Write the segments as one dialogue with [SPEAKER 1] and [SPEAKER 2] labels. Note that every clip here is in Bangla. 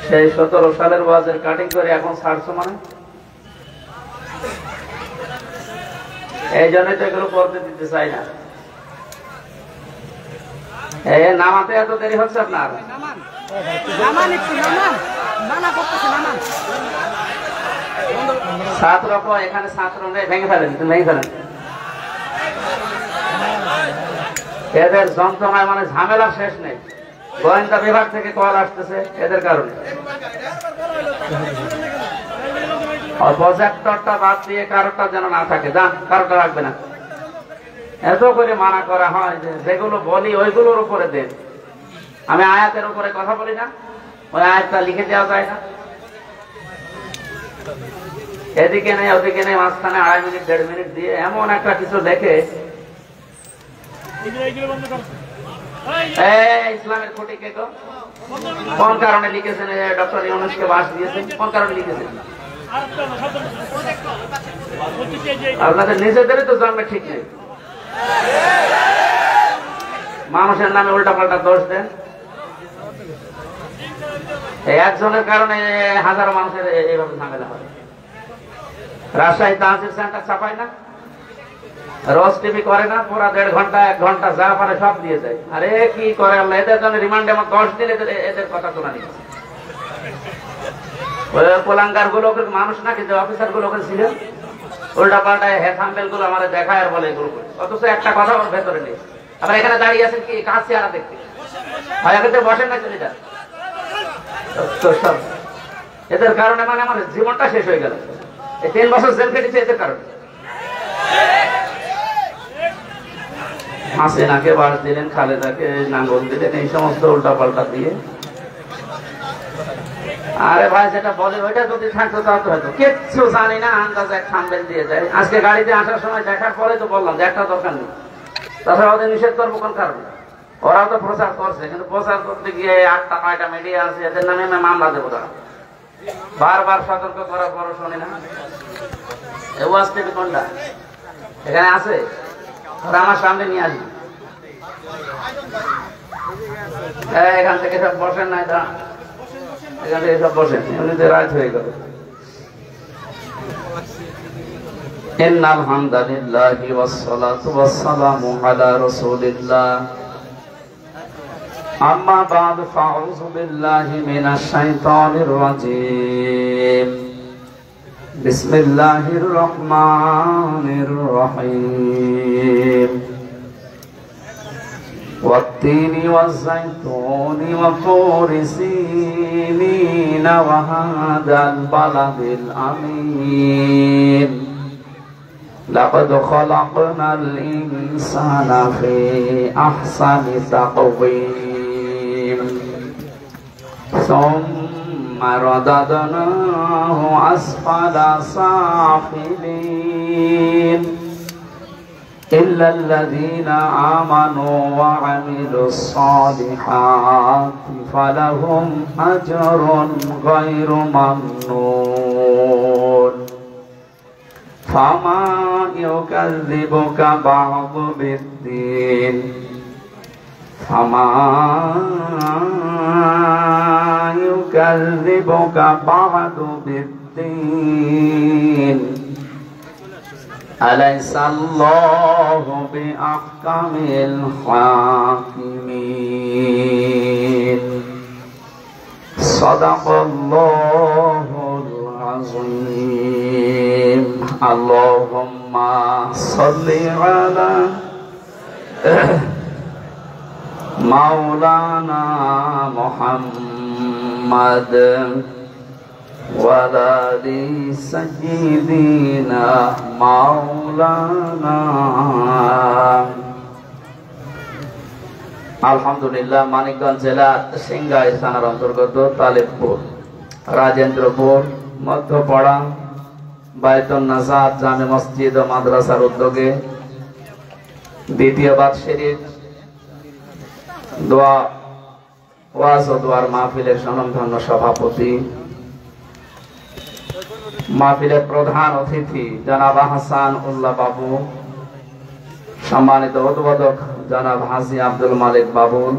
[SPEAKER 1] সেই 17 সালের ওয়াজের কাটিং করে এখন ছাড়ছো মানে? এই জন্যই তো এগুলো করতে দিতে চাই না। নামাতে এত দেরি হচ্ছে আপনার? ছাত্র এখানে ছাত্র নেই, ভেঙে ফেলেন, ভেঙে ফেলেন। এদের যন্ত্রণায় মানে ঝামেলা শেষ নেই। গোয়েন্দা বিভাগ থেকে কল আসতেছে এদের কারণে। প্রজেক্টরটা বাদ দিয়ে কারোটা যেন না থাকে, যান, কারোটা রাখবে না। এত করে মানা করা হয় যে যেগুলো বলি ওইগুলোর উপরে দেন। আমি আয়াতের উপরে কথা বলি না, ওই আয়াতটা লিখে দেওয়া যায় না? এদিকে নেই ওদিকে নেই, মাঝখানে 2.5 মিনিট 1.5 মিনিট দিয়ে এমন একটা কিছু দেখে ইসলামের খুঁটি কে গো? কোন কারণে লিখেছেন ডক্টর ইউনূসকে বাস দিয়েছেন? কোন কারণে লিখেছেন? আপনাদের নিজেদেরই তো জন্মে ঠিক নেই, মানুষের নামে উল্টা পাল্টা দোষ দেন। একজনের কারণে হাজারো মানুষের এইভাবে ঝামেলা হয়। রাজশাহী তাহসিল সেন্টার ছাপায় না, রোজ টিভি করে না, পুরা 1.5 ঘন্টা 1 ঘন্টা যা পারে সব দিয়ে যায়। আরে কি করে আল্লাহ, এদের জন্য রিমান্ডে আমার 10 দিন এদের কথা শোনা নিচ্ছে। কোলাঙ্গার গুলো মানুষ নাকি, যে অফিসার গুলো ছিল উল্টা পাল্টায় হ্যাম্বেল গুলো আমার দেখায় আর বলে এগুলো, অথচ একটা কথা ওর ভেতরে নেই। আবার এখানে দাঁড়িয়ে আছেন কি কাজ চেহারা দেখতে, হয় আগে বসেন না, চলে যান। এদের কারণে মানে আমার জীবনটা শেষ হয়ে গেল। এই 3 বছর জেল কেটেছে এদের কারণে। হাসিনাকে বাস দিলেন, খালেদাকে নাঙ্গল দিলেন, এই সমস্ত উল্টা পাল্টা দিয়ে। আরে ভাই যেটা বলে ওইটা যদি থাকতো তাও তো হয়তো কিচ্ছু জানি না, আন্দাজে এক থাম্বেল দিয়ে যায়। আজকে গাড়িতে আসার সময় দেখার পরে তো বললাম যে একটা দরকার নেই, তাছাড়া ওদের নিষেধ করবো কোন কারণে? ওরাও তো প্রচার করছে, কিন্তু প্রচার করতে গিয়ে 8টা 9টা মিডিয়া আছে, এদের নামে আমি মামলা দেবো। তারা বারবার সতর্ক করার পরও শোনে না। ওয়াজ টিভি কোনটা এখানে আছে? ওরা আমার সামনে নিয়ে আসবে, এখান থেকে সব বসেন নাই, এখান থেকে সব বসেন, এমনিতে রাত হয়ে গেল। ইন্নাল হামদালিল্লাহি ওয়াসসালাতু ওয়াসসালামু আলা রাসূলিল্লাহ, আম্মা বা'দ, ফাউযু বিল্লাহি মিনাশ শাইতানির রাজীম। বিসমিল্লাহির রহমানির রহিম। والتين والزيتون وطور سينين وهذا البلد الأمين لقد خلقنا الإنسان في أحسن تقويم ثم رددناه أسفل سافلين إلا الذين آمنوا وعملوا الصالحات فلهم أجر غير ممنون فما يكذبك بعد بالدين فما يكذبك بعد بالدين أليس الله بأحكم الحاكمين صدق الله العظيم اللهم صل على مولانا محمد وعلى آل سيدنا مولانا। আলহামদুলিল্লাহ, মানিকগঞ্জ জেলার সিংগাই থানার অন্তর্গত তালিবপুর, রাজেন্দ্রপুর, মধ্যপাড়া বায়তুন নাজাত জামে মসজিদ ও মাদ্রাসার উদ্যোগে দ্বিতীয় বাৎসরিক দোয়া ওয়াজ ও দোয়ার মাহফিলের স্বনামধন্য সভাপতি, মাহফিলের প্রধান অতিথি জনাব হাসান উল্লাহ বাবু, সম্মানিত উদ্বোধক জনাব হাজী আব্দুল মালিক বাবুল,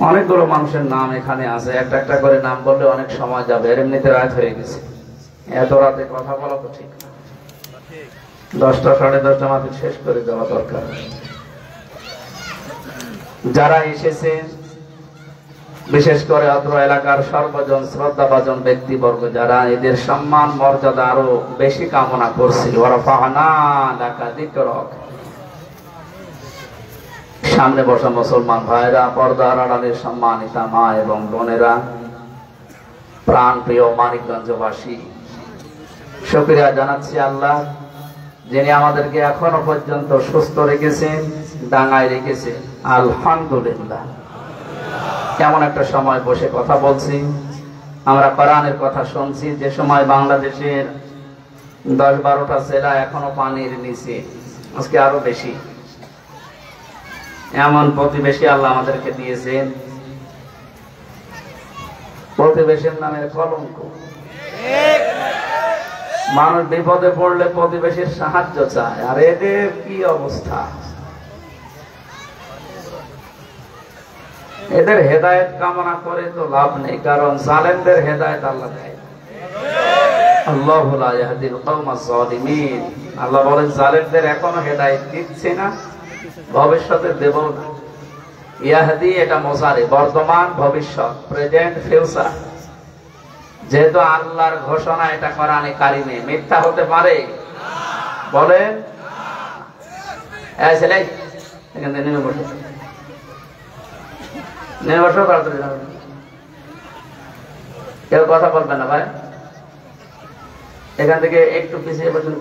[SPEAKER 1] অনেকগুলো মানুষের নাম এখানে আছে, একটা একটা করে নাম বললে অনেক সময় যাবে, এমনিতে রাত হয়ে গেছে, এত রাতে কথা বলা তো ঠিক না। 10টা সাড়ে 10টা মাত্র শেষ করে দেওয়া দরকার। যারা এসেছে বিশেষ করে অত্র এলাকার সর্বজন শ্রদ্ধাভাজন ব্যক্তিবর্গ যারা এদের সম্মান মর্যাদা আরো বেশি কামনা করছি, সামনে বসা মুসলমান ভাইরা, পর্দার আড়ালের সম্মানিতা মা এবং বোনেরা, প্রাণ প্রিয় মানিকগঞ্জবাসী, শুকরিয়া জানাচ্ছি আল্লাহ যিনি আমাদেরকে এখনো পর্যন্ত সুস্থ রেখেছেন, ডাঙায় রেখেছেন। আলহামদুলিল্লাহ। কেমন একটা সময় বসে কথা বলছি, আমরা কোরআনের কথা শুনছি। যে সময় বাংলাদেশের 10-12টা জেলা এখনো পানির নিচে, আজকে আরো বেশি। এমন প্রতিবেশী আল্লাহ আমাদেরকে দিয়েছেন, প্রতিবেশীর নামের কলঙ্ক। মানুষ বিপদে পড়লে প্রতিবেশীর সাহায্য চায়, আর এদের কি অবস্থা। এদের হেদায়েত কামনা করে তো লাভ নেই, কারণ জালেমদের হেদায়েত আল্লাহ দেয়। আল্লাহু লা ইয়াহদিল কওমাজ জালিমিন। আল্লাহ বলেন জালেমদের এখনো হেদায়েত দিচ্ছে না, ভবিষ্যতে দেব না। ইয়াহদি এটা মুজারি, বর্তমান ভবিষ্যৎ, প্রেজেন্ট ফিউচার। যেহেতু আল্লাহর ঘোষণা, এটা কোরআনে কারিমে, মিথ্যা হতে পারে? বলেন। এই ছেলে এখান থেকে নেমে বসো, নেমে বসো, তাড়াতাড়ি যাও। কেউ কথা বলবে না ভাই, এখান থেকে একটু পিছিয়ে বসুন।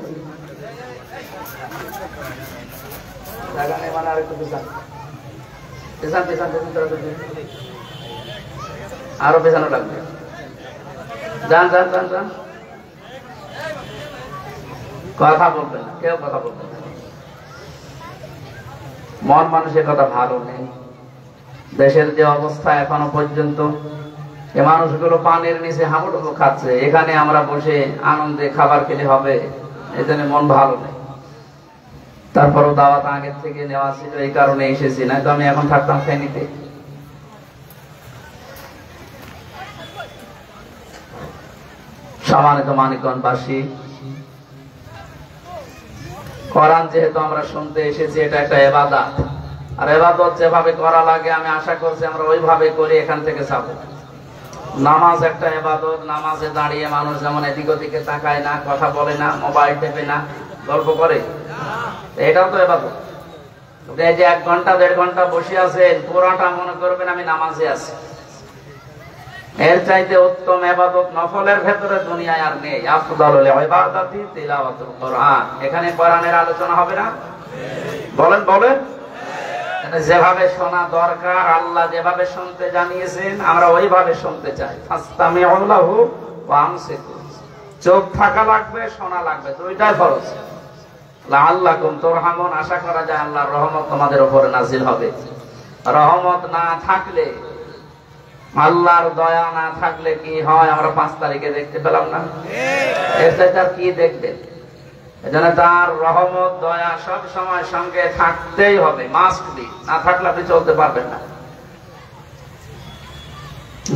[SPEAKER 1] জায়গা নেই মানে আরেকটু পিছান, পিছান পিছান পিছান, আরো পেছানো লাগবে। যান যান যান যান, কথা বলবেন না, কেউ কথা বলবেন না। মন মানুষের কথা ভালো নেই। দেশের যে অবস্থা এখনো পর্যন্ত, এ মানুষগুলো পানির নিচে হাবুডুবু খাচ্ছে, এখানে আমরা বসে আনন্দে খাবার খেলে হবে? এই জন্য মন ভালো নেই। তারপরও দাওয়াত আগের থেকে নেওয়া ছিল, এই কারণে এসেছি, না তো আমি এখন থাকতাম ফেনীতে। সম্মানিত মানিকগঞ্জবাসী, কোরআন যেহেতু আমরা শুনতে এসেছি, এটা একটা ইবাদত, আর ইবাদত যেভাবে করা লাগে আমি আশা করছি আমরা ওইভাবে করি, এখান থেকে যাব। নামাজ একটা ইবাদত। নামাজে দাঁড়িয়ে মানুষ যেমন এদিক ওদিকে তাকায় না, কথা বলে না, মোবাইল টেপে না, গল্প করে, এটাও তো ইবাদত। এই যে 1 ঘন্টা 1.5 ঘন্টা বসে আছেন, পুরাটা মনে করবেন আমি নামাজে আছি। এর চাইতে উত্তম ইবাদত নফলের ভেতরে দুনিয়ায় আর নেই। আফদালুল ইবাদাতি তিলাওয়াতুল কোরআন। এখানে কোরআনের আলোচনা হবে না? বলেন বলেন। যেভাবে শোনা দরকার, আল্লাহ যেভাবে শুনতে জানিয়েছেন, আমরা ওইভাবে শুনতে চাই। ফাসতামিউ লাহু ওয়া আনসিতু। চোখ থাকা লাগবে, শোনা লাগবে, দুইটাই ফরজ। লাআল্লাকুম তুরহামুন। আশা করা যায় আল্লাহর রহমত তোমাদের উপরে নাজিল হবে। রহমত না থাকলে, আল্লাহর দয়া না থাকলে কি হয় আমরা 5 তারিখে দেখতে পেলাম না? এর চাইতে আর কি দেখবেন? এজন্য তার রহমত দয়া সব সময় সঙ্গে থাকতেই হবে, মাস্ট বি। না থাকলে আপনি চলতে পারবেন না।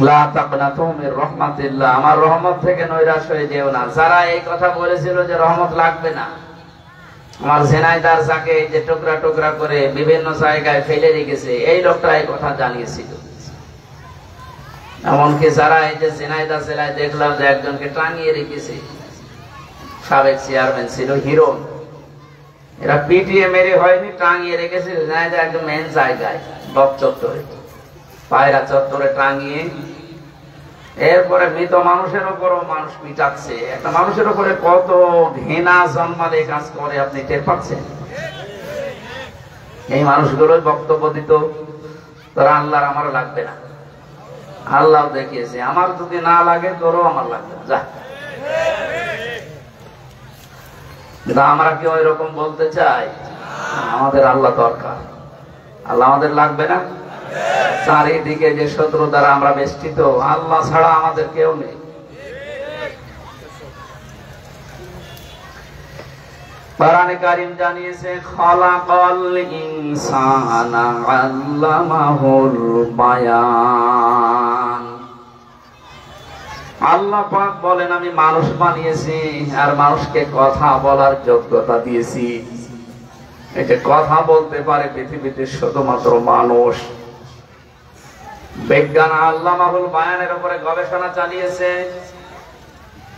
[SPEAKER 1] লা তাকনাতু মির রাহমাতিল্লাহ। আমার রহমত থেকে নৈরাশ হয়ে যেও না। যারা এই কথা বলেছিল যে রহমত লাগবে না, আমার ঝিনাইদার যাকে যে টুকরা টুকরা করে বিভিন্ন জায়গায় ফেলে রেখেছে, এই লোকটা এই কথা জানিয়েছিল। এমনকি যারা এই যে ঝিনাইদহ জেলায় দেখলাম যে একজনকে টাঙিয়ে রেখেছে, সাবেক চেয়ারম্যান ছিল, হিরো। এরা পিটিয়ে মেরে হয়নি, টাঙিয়ে রেখেছে ঝিনাইদহ একদম মেন জায়গায়, ব্লক চত্বরে, পায়রা চত্বরে টাঙিয়ে। এরপরে মৃত মানুষের উপরও মানুষ পিটাচ্ছে। একটা মানুষের উপরে কত ঘৃণা জন্মালে কাজ করে আপনি টের পাচ্ছেন? এই মানুষগুলোই বক্তব্য দিত, তোরা আল্লাহর আমার লাগবে না। আল্লাহ দেখিয়েছে, আমার যদি না লাগে তোরও আমার লাগবে না, যা। আমরা কি ওই রকম বলতে চাই? আমাদের আল্লাহ দরকার। আল্লাহ আমাদের লাগবে না? চারিদিকে যে শত্রু দ্বারা আমরা বেষ্টিত, আল্লাহ ছাড়া আমাদের কেউ নেই। কোরআনে কারীম জানিয়েছে খালাকাল ইনসানা আল্লামাহুল বায়ান। আল্লাহ পাক বলেন আমি মানুষ বানিয়েছি আর মানুষকে কথা বলার যোগ্যতা দিয়েছি। এটা কথা বলতে পারে পৃথিবীতে শুধুমাত্র মানুষ। বিজ্ঞান আল্লামাহুল বায়ানের উপরে গবেষণা চালিয়েছে।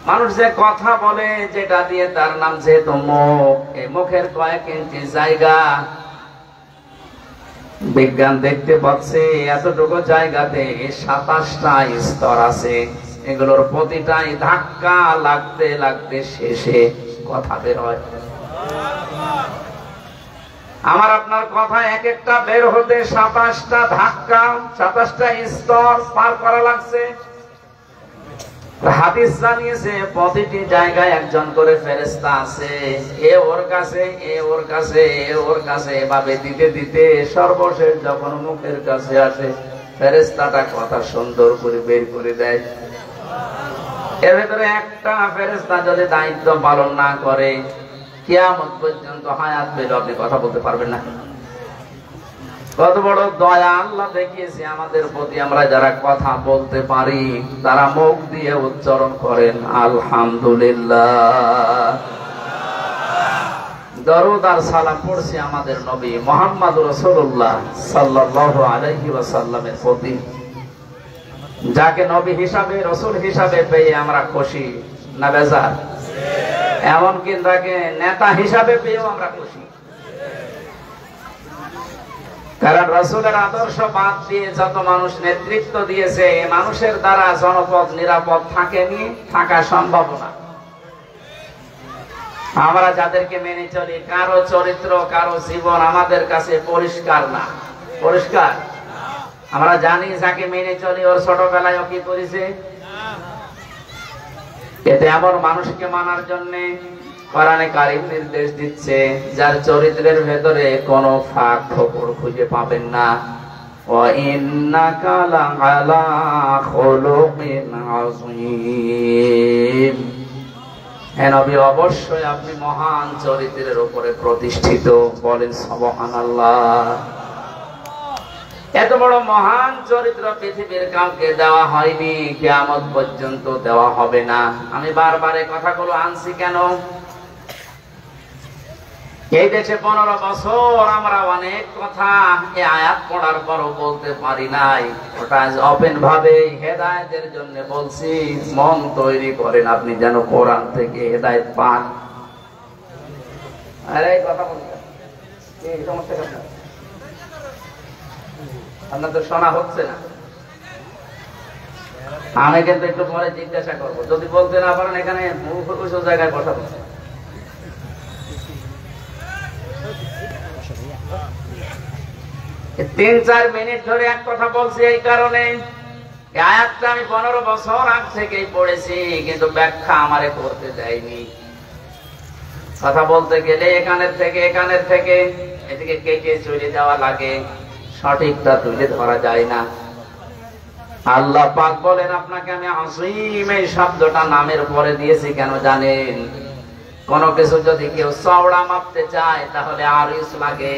[SPEAKER 1] মানুষ যে কথা বলে, যেটা দিয়ে তার নাম যেহেতু মুখ, এই মুখের কয়েক ইঞ্চি জায়গা বিজ্ঞান দেখতে পাচ্ছে এতটুকু জায়গাতে 27টা স্তর আছে। এগুলোর প্রতিটাই ধাক্কা লাগতে লাগতে শেষে কথা বের হয়। আমার আপনার কথা এক একটা বের হতে 27টা ধাক্কা, 27টা স্তর পার করা লাগছে। হাদিস জানিয়েছে প্রতিটি জায়গায় একজন করে ফেরেশতা আছে। এ ওর কাছে, এ ওর কাছে, এ ওর কাছে, এভাবে দিতে দিতে সর্বশেষ যখন মুখের কাছে আসে ফেরেশতাটা কথা সুন্দর করে বের করে দেয়। এর ভেতরে একটা ফেরেশতা যদি দায়িত্ব পালন না করে কিয়ামত পর্যন্ত হায়াত পেলে আপনি কথা বলতে পারবেন না। কত বড় দয়া আল্লাহ দেখিয়েছে আমাদের প্রতি। আমরা যারা কথা বলতে পারি তারা মুখ দিয়ে উচ্চারণ করেন আলহামদুলিল্লাহ। দরুদ আর সালাম পড়ছি আমাদের নবী মুহাম্মদ রাসূলুল্লাহ সাল্লাল্লাহু আলাইহি ওয়াসাল্লামের প্রতি, যাকে নবী হিসাবে, রাসূল হিসাবে পেয়ে আমরা খুশি না বেজার? এমনকি তাকে নেতা হিসাবে পেয়েও আমরা খুশি। কারণ রাসূলের আদর্শ বাদ দিয়ে যত মানুষ নেতৃত্ব দিয়েছে, মানুষের দ্বারা জনপদ নিরাপদ থাকেনি, থাকা সম্ভব না। আমরা যাদেরকে মেনে চলি, কারো চরিত্র, কারো জীবন আমাদের কাছে পরিষ্কার না। পরিষ্কার আমরা জানি যাকে মেনে চলি ওর ছোটবেলায় ও কি করেছে। এতে এমন মানুষকে মানার জন্য কোরআনে কারীম নির্দেশ দিচ্ছে যার চরিত্রের ভেতরে কোনো ফাঁক ফোকর খুঁজে পাবেন না। ওয়া ইন্নাকা লাআলা খুলুকিন আযীম। হে নবী, অবশ্যই আপনি মহান চরিত্রের উপরে প্রতিষ্ঠিত। বলেন সুবহানাল্লাহ। এত বড় মহান চরিত্র পৃথিবীর কাউকে দেওয়া হয়নি, কিয়ামত পর্যন্ত দেওয়া হবে না। আমি বারবার এই কথাগুলো আনছি কেন? এই দেশে 15 বছর আমরা অনেক কথা এই আয়াত পড়ার পরও বলতে পারি নাই। ওটা ওপেন ভাবে হেদায়েতের জন্য বলছি। মন তৈরি করেন আপনি যেন কোরআন থেকে হেদায়েত পান। আরে কথা বলতে এই সমস্যা কথা আপনার তো শোনা হচ্ছে না। আমি কিন্তু একটু পরে জিজ্ঞাসা করবো, যদি বলতে না পারেন এখানে মুখ উঁচু জায়গায় বসাবো। 3-4 মিনিট ধরে এক কথা বলছি এই কারণে, এই আয়াতটা আমি 15 বছর আগ থেকেই পড়েছি, কিন্তু ব্যাখ্যা আমারে করতে দেয়নি। কথা বলতে গেলে এখানের থেকে এদিকে কেটে চলে যাওয়া লাগে, সঠিকটা তুলে ধরা যায় না। আল্লাহ পাক বলেন আপনাকে আমি আসীম এই শব্দটা নামের পরে দিয়েছি কেন জানেন? কোন কিছু যদি কেউ চওড়া মাপতে চায় তাহলে আরিস লাগে,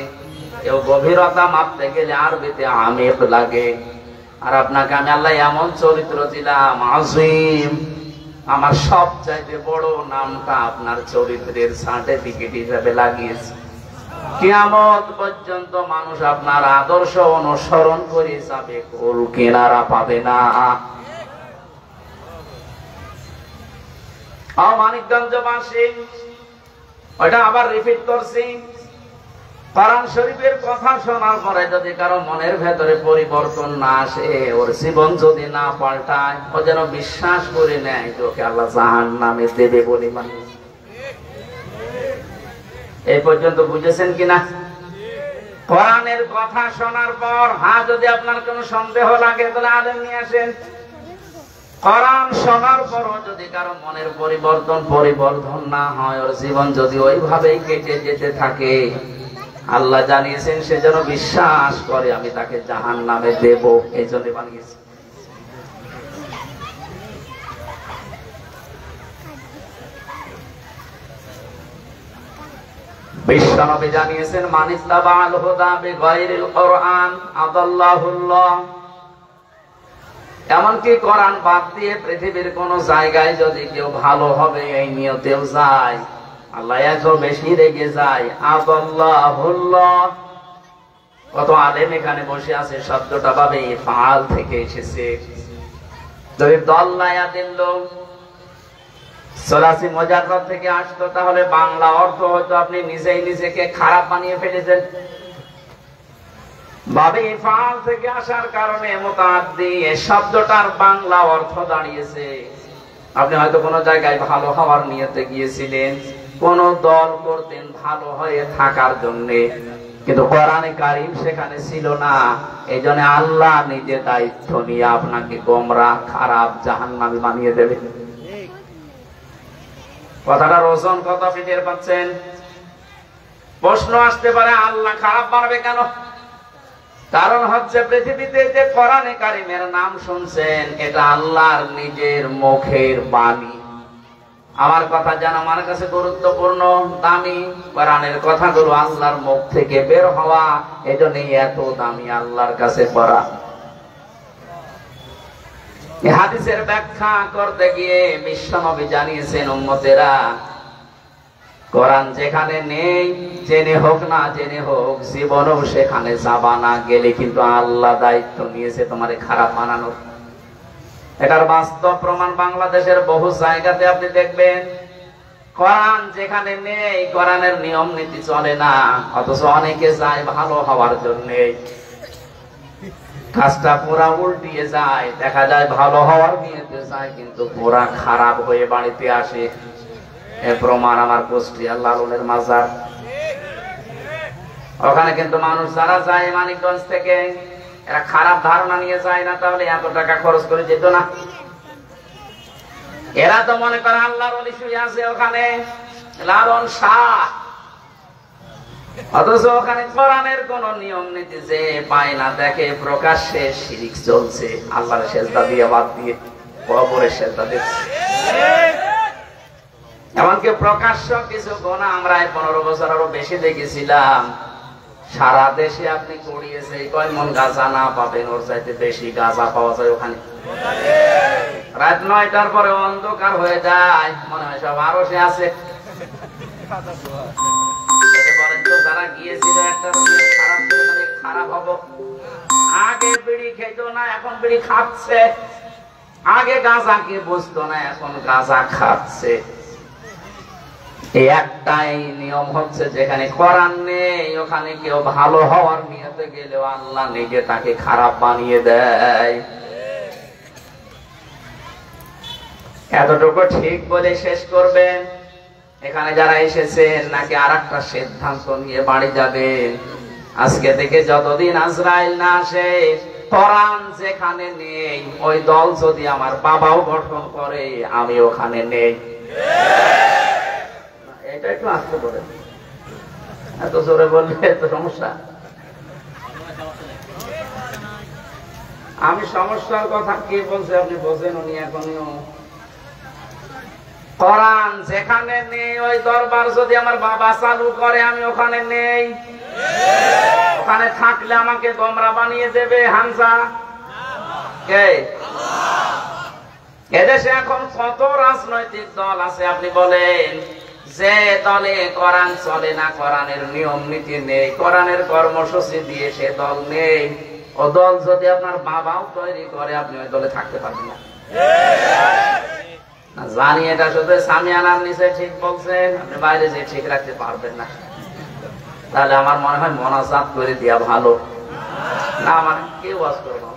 [SPEAKER 1] কেউ গভীরতা মাপতে গেলে আরবিতে আমিক লাগে। আর আপনাকে আমি আল্লাহ এমন চরিত্র দিলাম আসীম, আমার সবচাইতে বড় নামটা আপনার চরিত্রের সার্টিফিকেট হিসেবে লাগিয়েছি। কিয়ামত পর্যন্ত মানুষ আপনার আদর্শ অনুসরণ করে যাবে, কুল কিনারা পাবে না। মানিকগঞ্জবাসী ওইটা আবার রিপিট করছি, কোরআন শরীফের কথা শোনার পরে যদি কারো মনের ভেতরে পরিবর্তন না আসে, ওর জীবন যদি না পাল্টায়, ও যেন বিশ্বাস করে নেয় তোকে আল্লাহ জাহান্নামে দেবে বলে মানে। এই পর্যন্ত বুঝেছেন কিনা? কোরআনের কথা শোনার পর যদি আপনার কোনো সন্দেহ লাগে তাহলে আলেম নিয়ে আসেন। কোরআন শোনার পরও যদি কারো মনের পরিবর্তন না হয়, ওর জীবন যদি ওইভাবেই কেটে যেতে থাকে, আল্লাহ জানিয়েছেন সে যেন বিশ্বাস করে আমি তাকে জাহান্নামে দেব। এই জন্য বানিয়েছি। বিশ্বনবী জানিয়েছেন, মানিত্তাবাল হুদা বিগাইরিল কুরআন আদাল্লাহুল্লাহ। এমনকি কোরআন বাদ দিয়ে পৃথিবীর কোন জায়গায় যদি কেউ ভালো হবে এই নিয়তেও যায়, আল্লাহ এত বেশি রেগে যায়। আদাল্লাহুল্লাহ। কত আলেম এখানে বসে আছে, শব্দটা ভাবে ফাল থেকে এসেছে। যদি দল্লায়া দিল সলাসি মুজাররদ থেকে আসতো, তাহলে বাংলা অর্থ হয়তো আপনি নিজেই নিজেকে খারাপ বানিয়ে ফেলেছেন। ভাবে ফাল থেকে আসার কারণে মুতাআদ্দি এই শব্দটার বাংলা অর্থ দাঁড়িয়েছে। আপনি হয়তো কোনো জায়গায় ভালো হওয়ার নিয়তে গিয়েছিলেন, কোন দল করতেন ভালো হয়ে থাকার জন্য, কিন্তু কোরআনে কারীম সেখানে ছিল না। এই জন্য আল্লাহ নিজে দায়িত্ব নিয়ে আপনাকে গোমরাহ, খারাপ, জাহান্নামী বানিয়ে দেবে। কথাটার ওজন কত আপনি টের পাচ্ছেন? প্রশ্ন আসতে পারে, আল্লাহ খারাপ বানাবে কেন? কারণ হচ্ছে পৃথিবীতে যে কোরআনে কারীমের নাম শুনছেন, এটা আল্লাহর নিজের মুখের বাণী। আমার কথা যেন আমার কাছে গুরুত্বপূর্ণ, দামি। কোরআনের কথাগুলো আল্লাহর মুখ থেকে বের হওয়া, এজন্যই এত দামি আল্লাহর কাছে পড়া। এই হাদিসের ব্যাখ্যা করতে গিয়ে বিশ্বনবী জানিয়েছেন, উম্মতেরা, কোরআন যেখানে নেই, জেনে হোক না জেনে হোক, জীবনেও সেখানে যাবা না। গেলে কিন্তু আল্লাহ দায়িত্ব নিয়েছে তোমারে খারাপ বানানোর। এটার বাস্তব প্রমাণ বাংলাদেশের বহু জায়গাতে আপনি দেখবেন। কোরআন যেখানে নেই, কোরআনের নিয়ম নীতি চলে না, অথচ অনেকে যায় ভালো হওয়ার জন্য। কাজটা পুরা উল্টিয়ে যায়, দেখা যায় ভালো হওয়ার নিয়তে যায়, কিন্তু পুরা খারাপ হয়ে বাড়িতে আসে। এ প্রমাণ আমার কুষ্টিয়া লালনের মাজার। ওখানে কিন্তু মানুষ যারা যায় মানিকগঞ্জ থেকে, এরা খারাপ ধারণা নিয়ে যায় না, তাহলে এত টাকা খরচ করে যেত না। এরা তো মনে করে আল্লাহর ওলি শুয়ে আছে ওখানে, লালন শাহ, অথচ ওখানে কোরআনের কোন নিয়ম নীতি যে পায় না, দেখে প্রকাশ্যে শিরিক চলছে, আল্লাহর সেজদা দিয়ে বাদ দিয়ে কবরের সেজদা দিচ্ছে। এমনকি প্রকাশ্য কিছু গুনাহ আমরা 15 বছর আরো বেশি দেখেছিলাম। সারা দেশে আপনি করিয়েছে, কয় মন গাঁজা না পাবেন, ওর চাইতে বেশি গাঁজা পাওয়া যায় ওখানে। রাত 9টার পরে অন্ধকার হয়ে যায়, মনে হয় সব আরো সে আছে। যারা গিয়েছিল একটা খারাপ হবো, আগে বিড়ি খেত না, এখন বিড়ি খাচ্ছে। আগে গাঁজা কি বুঝতো না, এখন গাঁজা খাচ্ছে। এই একটাই নিয়ম হচ্ছে, যেখানে কোরআন নেই ওখানে কেউ ভালো হওয়ার নিয়তে গেলেও আল্লাহ নিজে তাকে খারাপ বানিয়ে দেয়। এতটুকু ঠিক বলে শেষ করবেন। এখানে যারা এসেছেন, নাকি আর একটা সিদ্ধান্ত নিয়ে বাড়ি যাবেন? আজকে থেকে যতদিন আজরাইল না আসে, কোরআন যেখানে নেই, ওই দল যদি আমার বাবাও গঠন করে, আমি ওখানে নেই। এটা একটু আসতে পারে, এত জোরে বললে তো সমস্যা। আমি সমস্যার কথা কি বলছি আপনি বোঝেন উনি এখনো। কোরআন যেখানে নেই, ওই দরবার যদি আমার বাবা চালু করে, আমি ওখানে নেই। ওখানে থাকলে আমাকে গোমরা বানিয়ে দেবে হামজা কে? এদেশে এখন কত রাজনৈতিক দল আছে আপনি বলেন, যে দলে কোরআন চলে না, কোরআনের নিয়ম নীতি নেই, কোরআনের কর্মসূচি দিয়ে সে দল নেই। ও দল যদি আপনার বাবাও তৈরি করে, আপনি ওই দলে থাকতে পারবেন না। জানি এটা শুধু সামিয়ানার নিচে ঠিক বলছেন, আপনি বাইরে যে ঠিক রাখতে পারবেন না। তাহলে আমার মনে হয় মোনাজাত করে দেওয়া ভালো না, মানে কি ওয়াজ করবো,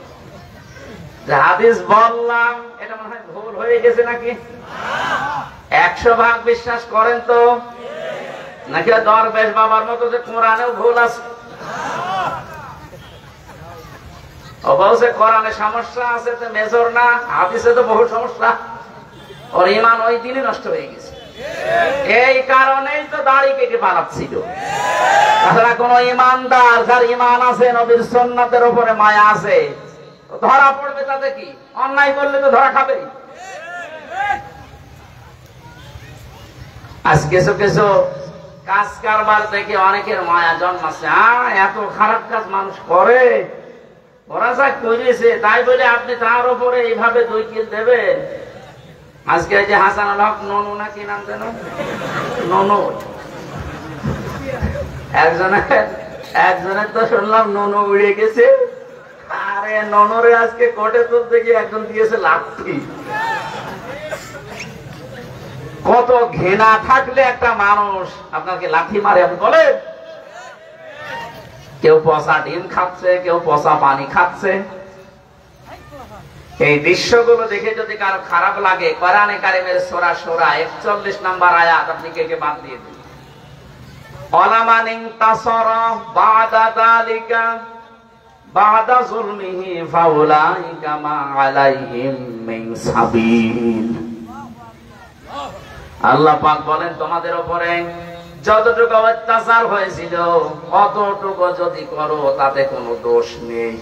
[SPEAKER 1] যে হাদিস বললাম এটা মনে হয় ভুল হয়ে গেছে নাকি? 100 ভাগ বিশ্বাস করেন তো, নাকি দরবেশ বাবার মতো যে কোরআনেও ভুল আছে? অবশ্যই কোরআনে সমস্যা আছে, তো মেজর না। হাদিসে তো বহু সমস্যা। ওর ঈমান ওই দিনই নষ্ট হয়ে গেছে। এই কারণেই তো দাড়ি কেটে পালাচ্ছিল। তাছাড়া কোন ঈমানদার যার ঈমান আছে, নবীর সুন্নাতের উপরে মায়া আছে, ধরা পড়বে তাতে কি? অন্যায় করলে তো ধরা খাবে। আজ কিছু কিছু কাজ কারবার দেখে অনেকের মায়া জন্মাচ্ছে। এত খারাপ কাজ মানুষ করে, ওরা যা করেছে তাই বলে আপনি তার উপরে এইভাবে 2 কিল দেবেন? আজকে যে হাসানুল হক ননু না কি নাম যেন, ননু, একজনের তো শুনলাম ননু উড়ে গেছে। আরে ননরে আজকে কোর্টে তুলতে গিয়ে একজন দিয়েছে লাঠি। কত ঘৃণা থাকলে একটা মানুষ আপনাকে লাঠি মারে আপনি বলেন? কেউ পচা ডিম খাচ্ছে, কেউ পচা পানি খাচ্ছে। এই দৃশ্যগুলো দেখে যদি কারো খারাপ লাগে, কোরআনে কারিমের সূরা সূরা 41 নম্বর আয়াত আপনি কে বাদ দিয়ে দিন। ওয়ালামান ইনতাসারা বাদা যালিকা বাদা যুলমিহি ফাউলাইকা মা আলাইহিম মিন সাবিল। আল্লাহ পাক বলেন, তোমাদের উপরে যতটুকু অত্যাচার হয়েছিল অতটুকু যদি করো তাতে কোনো দোষ নেই।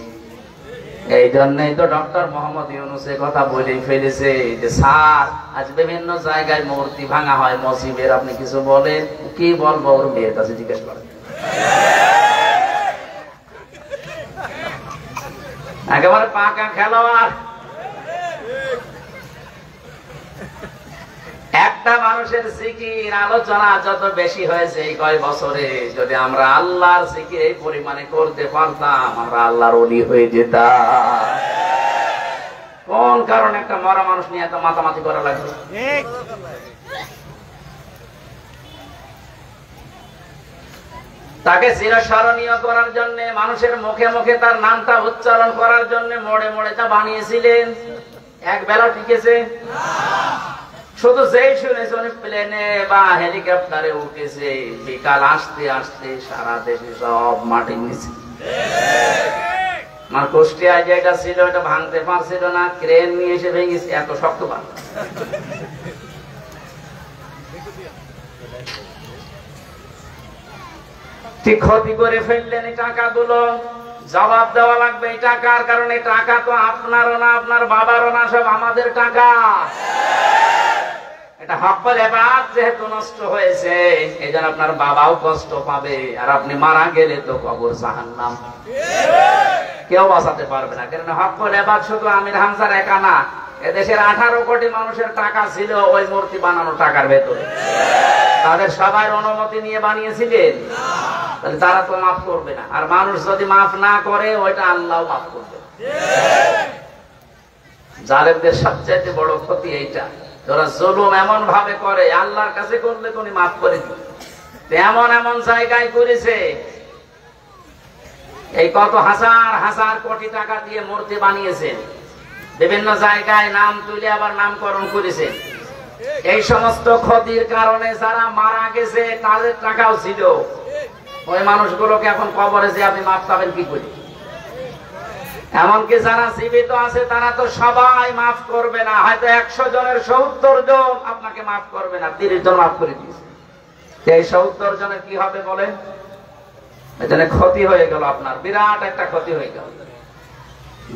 [SPEAKER 1] এই জন্যই তো ডক্টর মোহাম্মদ ইউনূস কথা বলেই ফেলেছে যে স্যার আজ বিভিন্ন জায়গায় মূর্তি ভাঙা হয় মসজিদের, আপনি কিছু বলেন? কি বলবো, ওর মেয়ের কাছে জিজ্ঞেস করেন। একেবারে পাকা খেলোয়াড়। একটা মানুষের জিকির আলোচনা যত বেশি হয়েছে এই কয় বছরে, যদি আমরা আল্লাহর জিকির এই পরিমাণে করতে পারতাম, আমরা আল্লাহর ওলি হয়ে যেতাম। কোন কারণে একটা মরা মানুষ নিয়ে এত মাতামাতি করা লাগবে? তাকে চিরস্মরণীয় করার জন্য, মানুষের মুখে মুখে তার নামটা উচ্চারণ করার জন্য মোড়ে মোড়ে তা বানিয়েছিলেন। এক বেলা টিকেছে? শুধু যেই শুনেছে উনি প্লেনে বা হেলিকপ্টারে উঠেছে, বিকাল আসতে আসতে সারা দেশে সব মাটি নিচে। আমার কুষ্টিয়ায় যেটা ছিল এটা ভাঙতে পারছিল না, ক্রেন নিয়ে এসে ভেঙেছে, এত শক্ত ভাঙ। ঠিক ক্ষতি করে ফেললেন এই টাকাগুলো, জবাব দেওয়া লাগবে এই টাকার কারণে। টাকা তো আপনারও না, আপনার বাবারও না, সব আমাদের টাকা। এটা হকল ইবাদ যেহেতু নষ্ট হয়েছে, এজন্য আপনার বাবাও কষ্ট পাবে, আর আপনি মারা গেলে তো কবর জাহান্নাম, কেউ বাঁচাতে পারবে না। কারণ হকল ইবাদ শুধু আমির হামজার একা না, এদেশের 18 কোটি মানুষের টাকা ছিল ওই মূর্তি বানানো টাকার ভেতরে। তাদের সবার অনুমতি নিয়ে বানিয়েছিলেন, তাহলে তারা তো মাফ করবে না। আর মানুষ যদি মাফ না করে, ওইটা আল্লাহ মাফ করবে। জালেমদের সবচেয়ে বড় ক্ষতি এইটা, যারা জুলুম এমন ভাবে করে, আল্লাহর কাছে করলে তো উনি মাফ করে দিন। এমন এমন জায়গায় করেছে, এই কত হাজার হাজার কোটি টাকা দিয়ে মূর্তি বানিয়েছেন, বিভিন্ন জায়গায় নাম তুলে আবার নামকরণ করেছে। এই সমস্ত ক্ষতির কারণে যারা মারা গেছে তাদের টাকাও ছিল, ওই মানুষগুলোকে এখন কবরে যে আপনি মাফ পাবেন কি করে? এমনকি যারা জীবিত আছে তারা তো সবাই মাফ করবে না, হয়তো 100 জনের 70 জন আপনাকে মাফ করবে না, 30 জন মাফ করে দিয়েছে। এই 70 জনের কি হবে বলেন? এখানে ক্ষতি হয়ে গেল, আপনার বিরাট একটা ক্ষতি হয়ে গেল।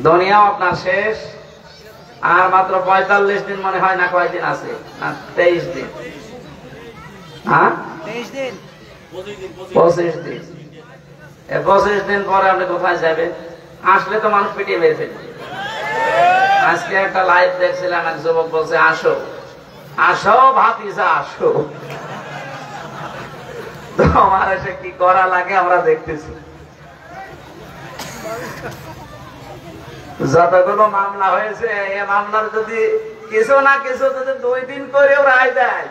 [SPEAKER 1] দুনিয়াও আপনার শেষ, আর মাত্র 45 দিন মনে হয় না, কয়দিন আছে না? 23 দিন। হ্যাঁ 23 দিন, 25 দিন। 25 দিন পরে আপনি কোথায় যাবেন? আসলে তো মানুষ পিটিয়ে মেরে ফেলবে। আজকে একটা লাইভ দেখছিলাম, এক যুবক বলছে, আসো আসো ভাতিজা আসো। তোমার এসে কি করা লাগে আমরা দেখতেছি। যতগুলো মামলা হয়েছে, এই মামলার যদি কিছু না কিছু যদি 2 দিন করেও রায় দেয়,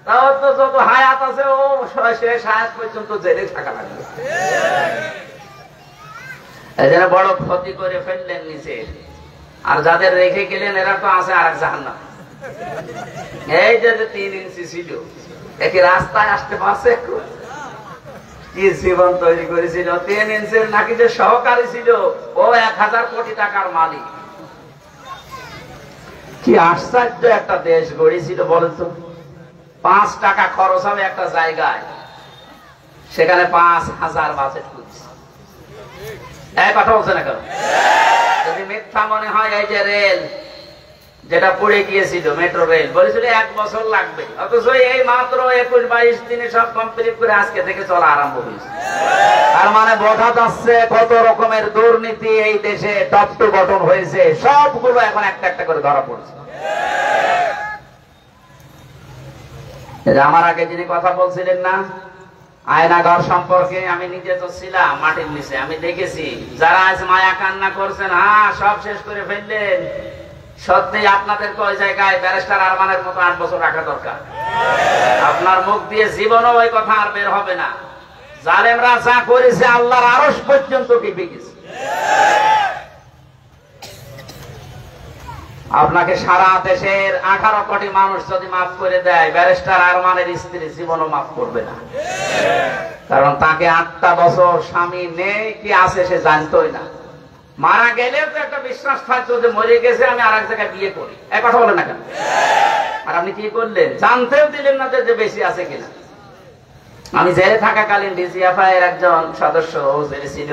[SPEAKER 1] তাও তো যত হায়াত আছে ও শেষ হায়াত পর্যন্ত জেলে থাকা লাগবে। এরা বড় ক্ষতি করে ফেললেন নিচে, আর যাদের রেখে গেলেন এরা তো আছে আর এক জাহান্নাম। এই যে 3 ইঞ্চি ছিল, একে রাস্তায় আসতে পারছে? কি জীবন তৈরি করেছিল! 3 ইঞ্চির নাকি যে সহকারী ছিল, ও 1000 কোটি টাকার মালিক। কি আশ্চর্য একটা দেশ গড়েছিল বলেন তো। 5 টাকা খরচ হবে একটা জায়গায়, সেখানে 5000 বাজেট করছে। এই কথা বলছে না কেন? যদি মিথ্যা মনে হয়, এই যে রেল, যেটা পড়ে গিয়েছিল মেট্রো রেল, বলেছিল 1 বছর লাগবে, অথচ এই মাত্র 21-22 দিনে সব কমপ্লিট করে আজকে থেকে চলা আরম্ভ হয়েছে। তার মানে বোঝা যাচ্ছে কত রকমের দুর্নীতি এই দেশে টপ টু বটম হয়েছে, সবগুলো এখন একটা একটা করে ধরা পড়ছে। আমার আগে যিনি কথা বলছিলেন না আয়নাঘর সম্পর্কে, আমি নিজে তো ছিলাম মাটির নিচে, আমি দেখেছি যারা আজ মায়া কান্না করছেন, হ্যাঁ সব শেষ করে ফেললেন, সত্যি আপনাদের ওই জায়গায় ব্যারিস্টার আরমানের মতো 8 বছর রাখা দরকার। আপনার মুখ দিয়ে জীবনও ওই কথা আর বের হবে না। জালেমরা যা করেছে আল্লাহর আরশ পর্যন্ত টিপে গেছে। আপনাকে সারা দেশের 18 কোটি মানুষ যদি মাফ করে দেয়, ব্যারিস্টার আরমানের স্ত্রী জীবনও মাফ করবে না। কারণ তাকে 8টা বছর স্বামী নেই কি আছে সে জানতোই না। মারা গেলে তো একটা বিশ্বাস থাকতো যে মরে গেছে, আমি আর এক জায়গায় বিয়ে করি, এক কথা বলেন না কেন? আর আপনি কি করলেন? জানতেও দিলেন না যে বেশি আছে কিনা। আমি জেলে থাকাকালীন ডিজিএফআই এর একজন সদস্য জেলে ছিল,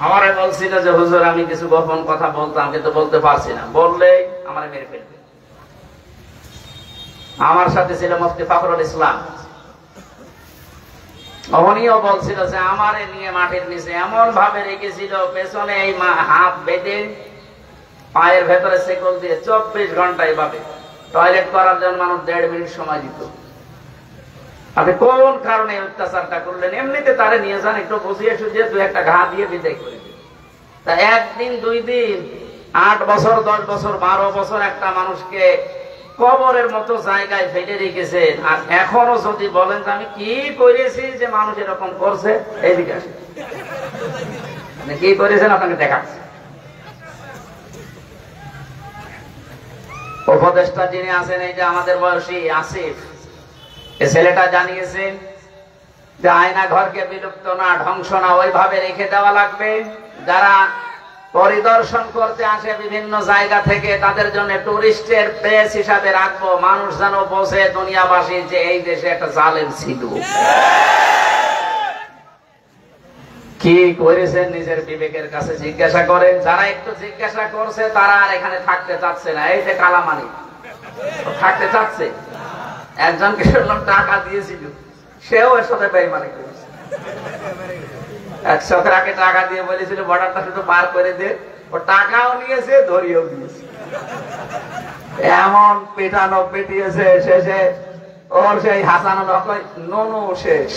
[SPEAKER 1] আমারে বলছিল যে হুজুর আমি কিছু গোপন কথা বলতাম কিন্তু বলতে পারছি না, বললেই আমারে মেরে ফেলবে। আমার সাথে ছিল মুফতি ফখরুল ইসলাম, উনিও বলছিল যে আমারে নিয়ে মাটির নিচে এমন ভাবে রেখেছিল, পেছনে এই হাত বেঁধে পায়ের ভেতরে সেকল দিয়ে 24 ঘন্টা এইভাবে টয়লেট করার জন্য মানুষ 1.5 মিনিট সময় দিত। আপনি কোন কারণে অত্যাচারটা করলেন? এমনিতে তারে নিয়ে যান, একটু বসিয়ে সুজিয়ে 2-1টা ঘা দিয়ে বিদায় করে দিন। তা 1 দিন 2 দিন 8 বছর 10 বছর 12 বছর একটা মানুষকে কবরের মতো জায়গায় ফেলে রেখেছেন, আর এখনো যদি বলেন যে আমি কি করেছি যে মানুষ এরকম করছে, এইদিকে আসেন, কি করেছেন আপনাকে দেখাচ্ছে। উপদেষ্টা যিনি আছেন এই যে আমাদের বয়সী আসিফ, এই ছেলেটা জানিয়েছে যে আয়না ঘরকে বিলুপ্ত না, ধ্বংস না, ওইভাবে রেখে দেওয়া লাগবে। যারা পরিদর্শন করতে আসে বিভিন্ন জায়গা থেকে তাদের জন্য টুরিস্টের প্লেস হিসাবে রাখবো, মানুষ যেন বোঝে দুনিয়াবাসী যে এই দেশে একটা জালেম ছিল। কি করেছেন নিজের বিবেকের কাছে জিজ্ঞাসা করেন। যারা একটু জিজ্ঞাসা করছে তারা আর এখানে থাকতে চাচ্ছে না। এই যে কালামানি থাকতে চাচ্ছে, একজনকে শুনলাম টাকা দিয়েছিল, সেও এর সাথে বেঈমানি করেছে। 100 টাকা দিয়ে বলেছিল বর্ডারটা শুধু পার করে দে, ও টাকাও নিয়েছে ধরিয়েও দিয়েছে। এমন পেটানো পেটিয়েছে, শেষে ওর সেই হাসানুল হক ননু শেষ।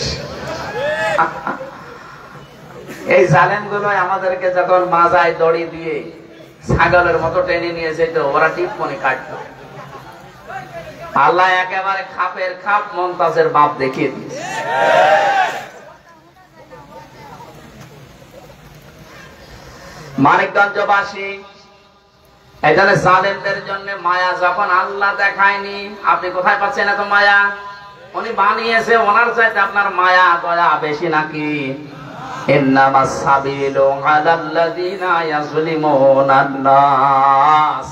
[SPEAKER 1] এই জালেম গুলো আমাদেরকে যখন মাজায় দড়ি দিয়ে ছাগলের মতো টেনে নিয়ে যেত, ওরা টিপমনি কাটত। আল্লাহ একেবারে খাপের খাপ মমতাজের বাপ দেখিয়ে দিয়েছে। মানিকগঞ্জবাসী এখানে জালেমদের জন্য মায়া যখন আল্লাহ দেখায়নি, আপনি কোথায় পাচ্ছেন এত মায়া? উনি বানিয়েছে, ওনার চাইতে আপনার মায়া দয়া বেশি নাকি? ইন্নামাস সাবিলু আলাল্লাযিনা ইয়াযলিমুনান নাস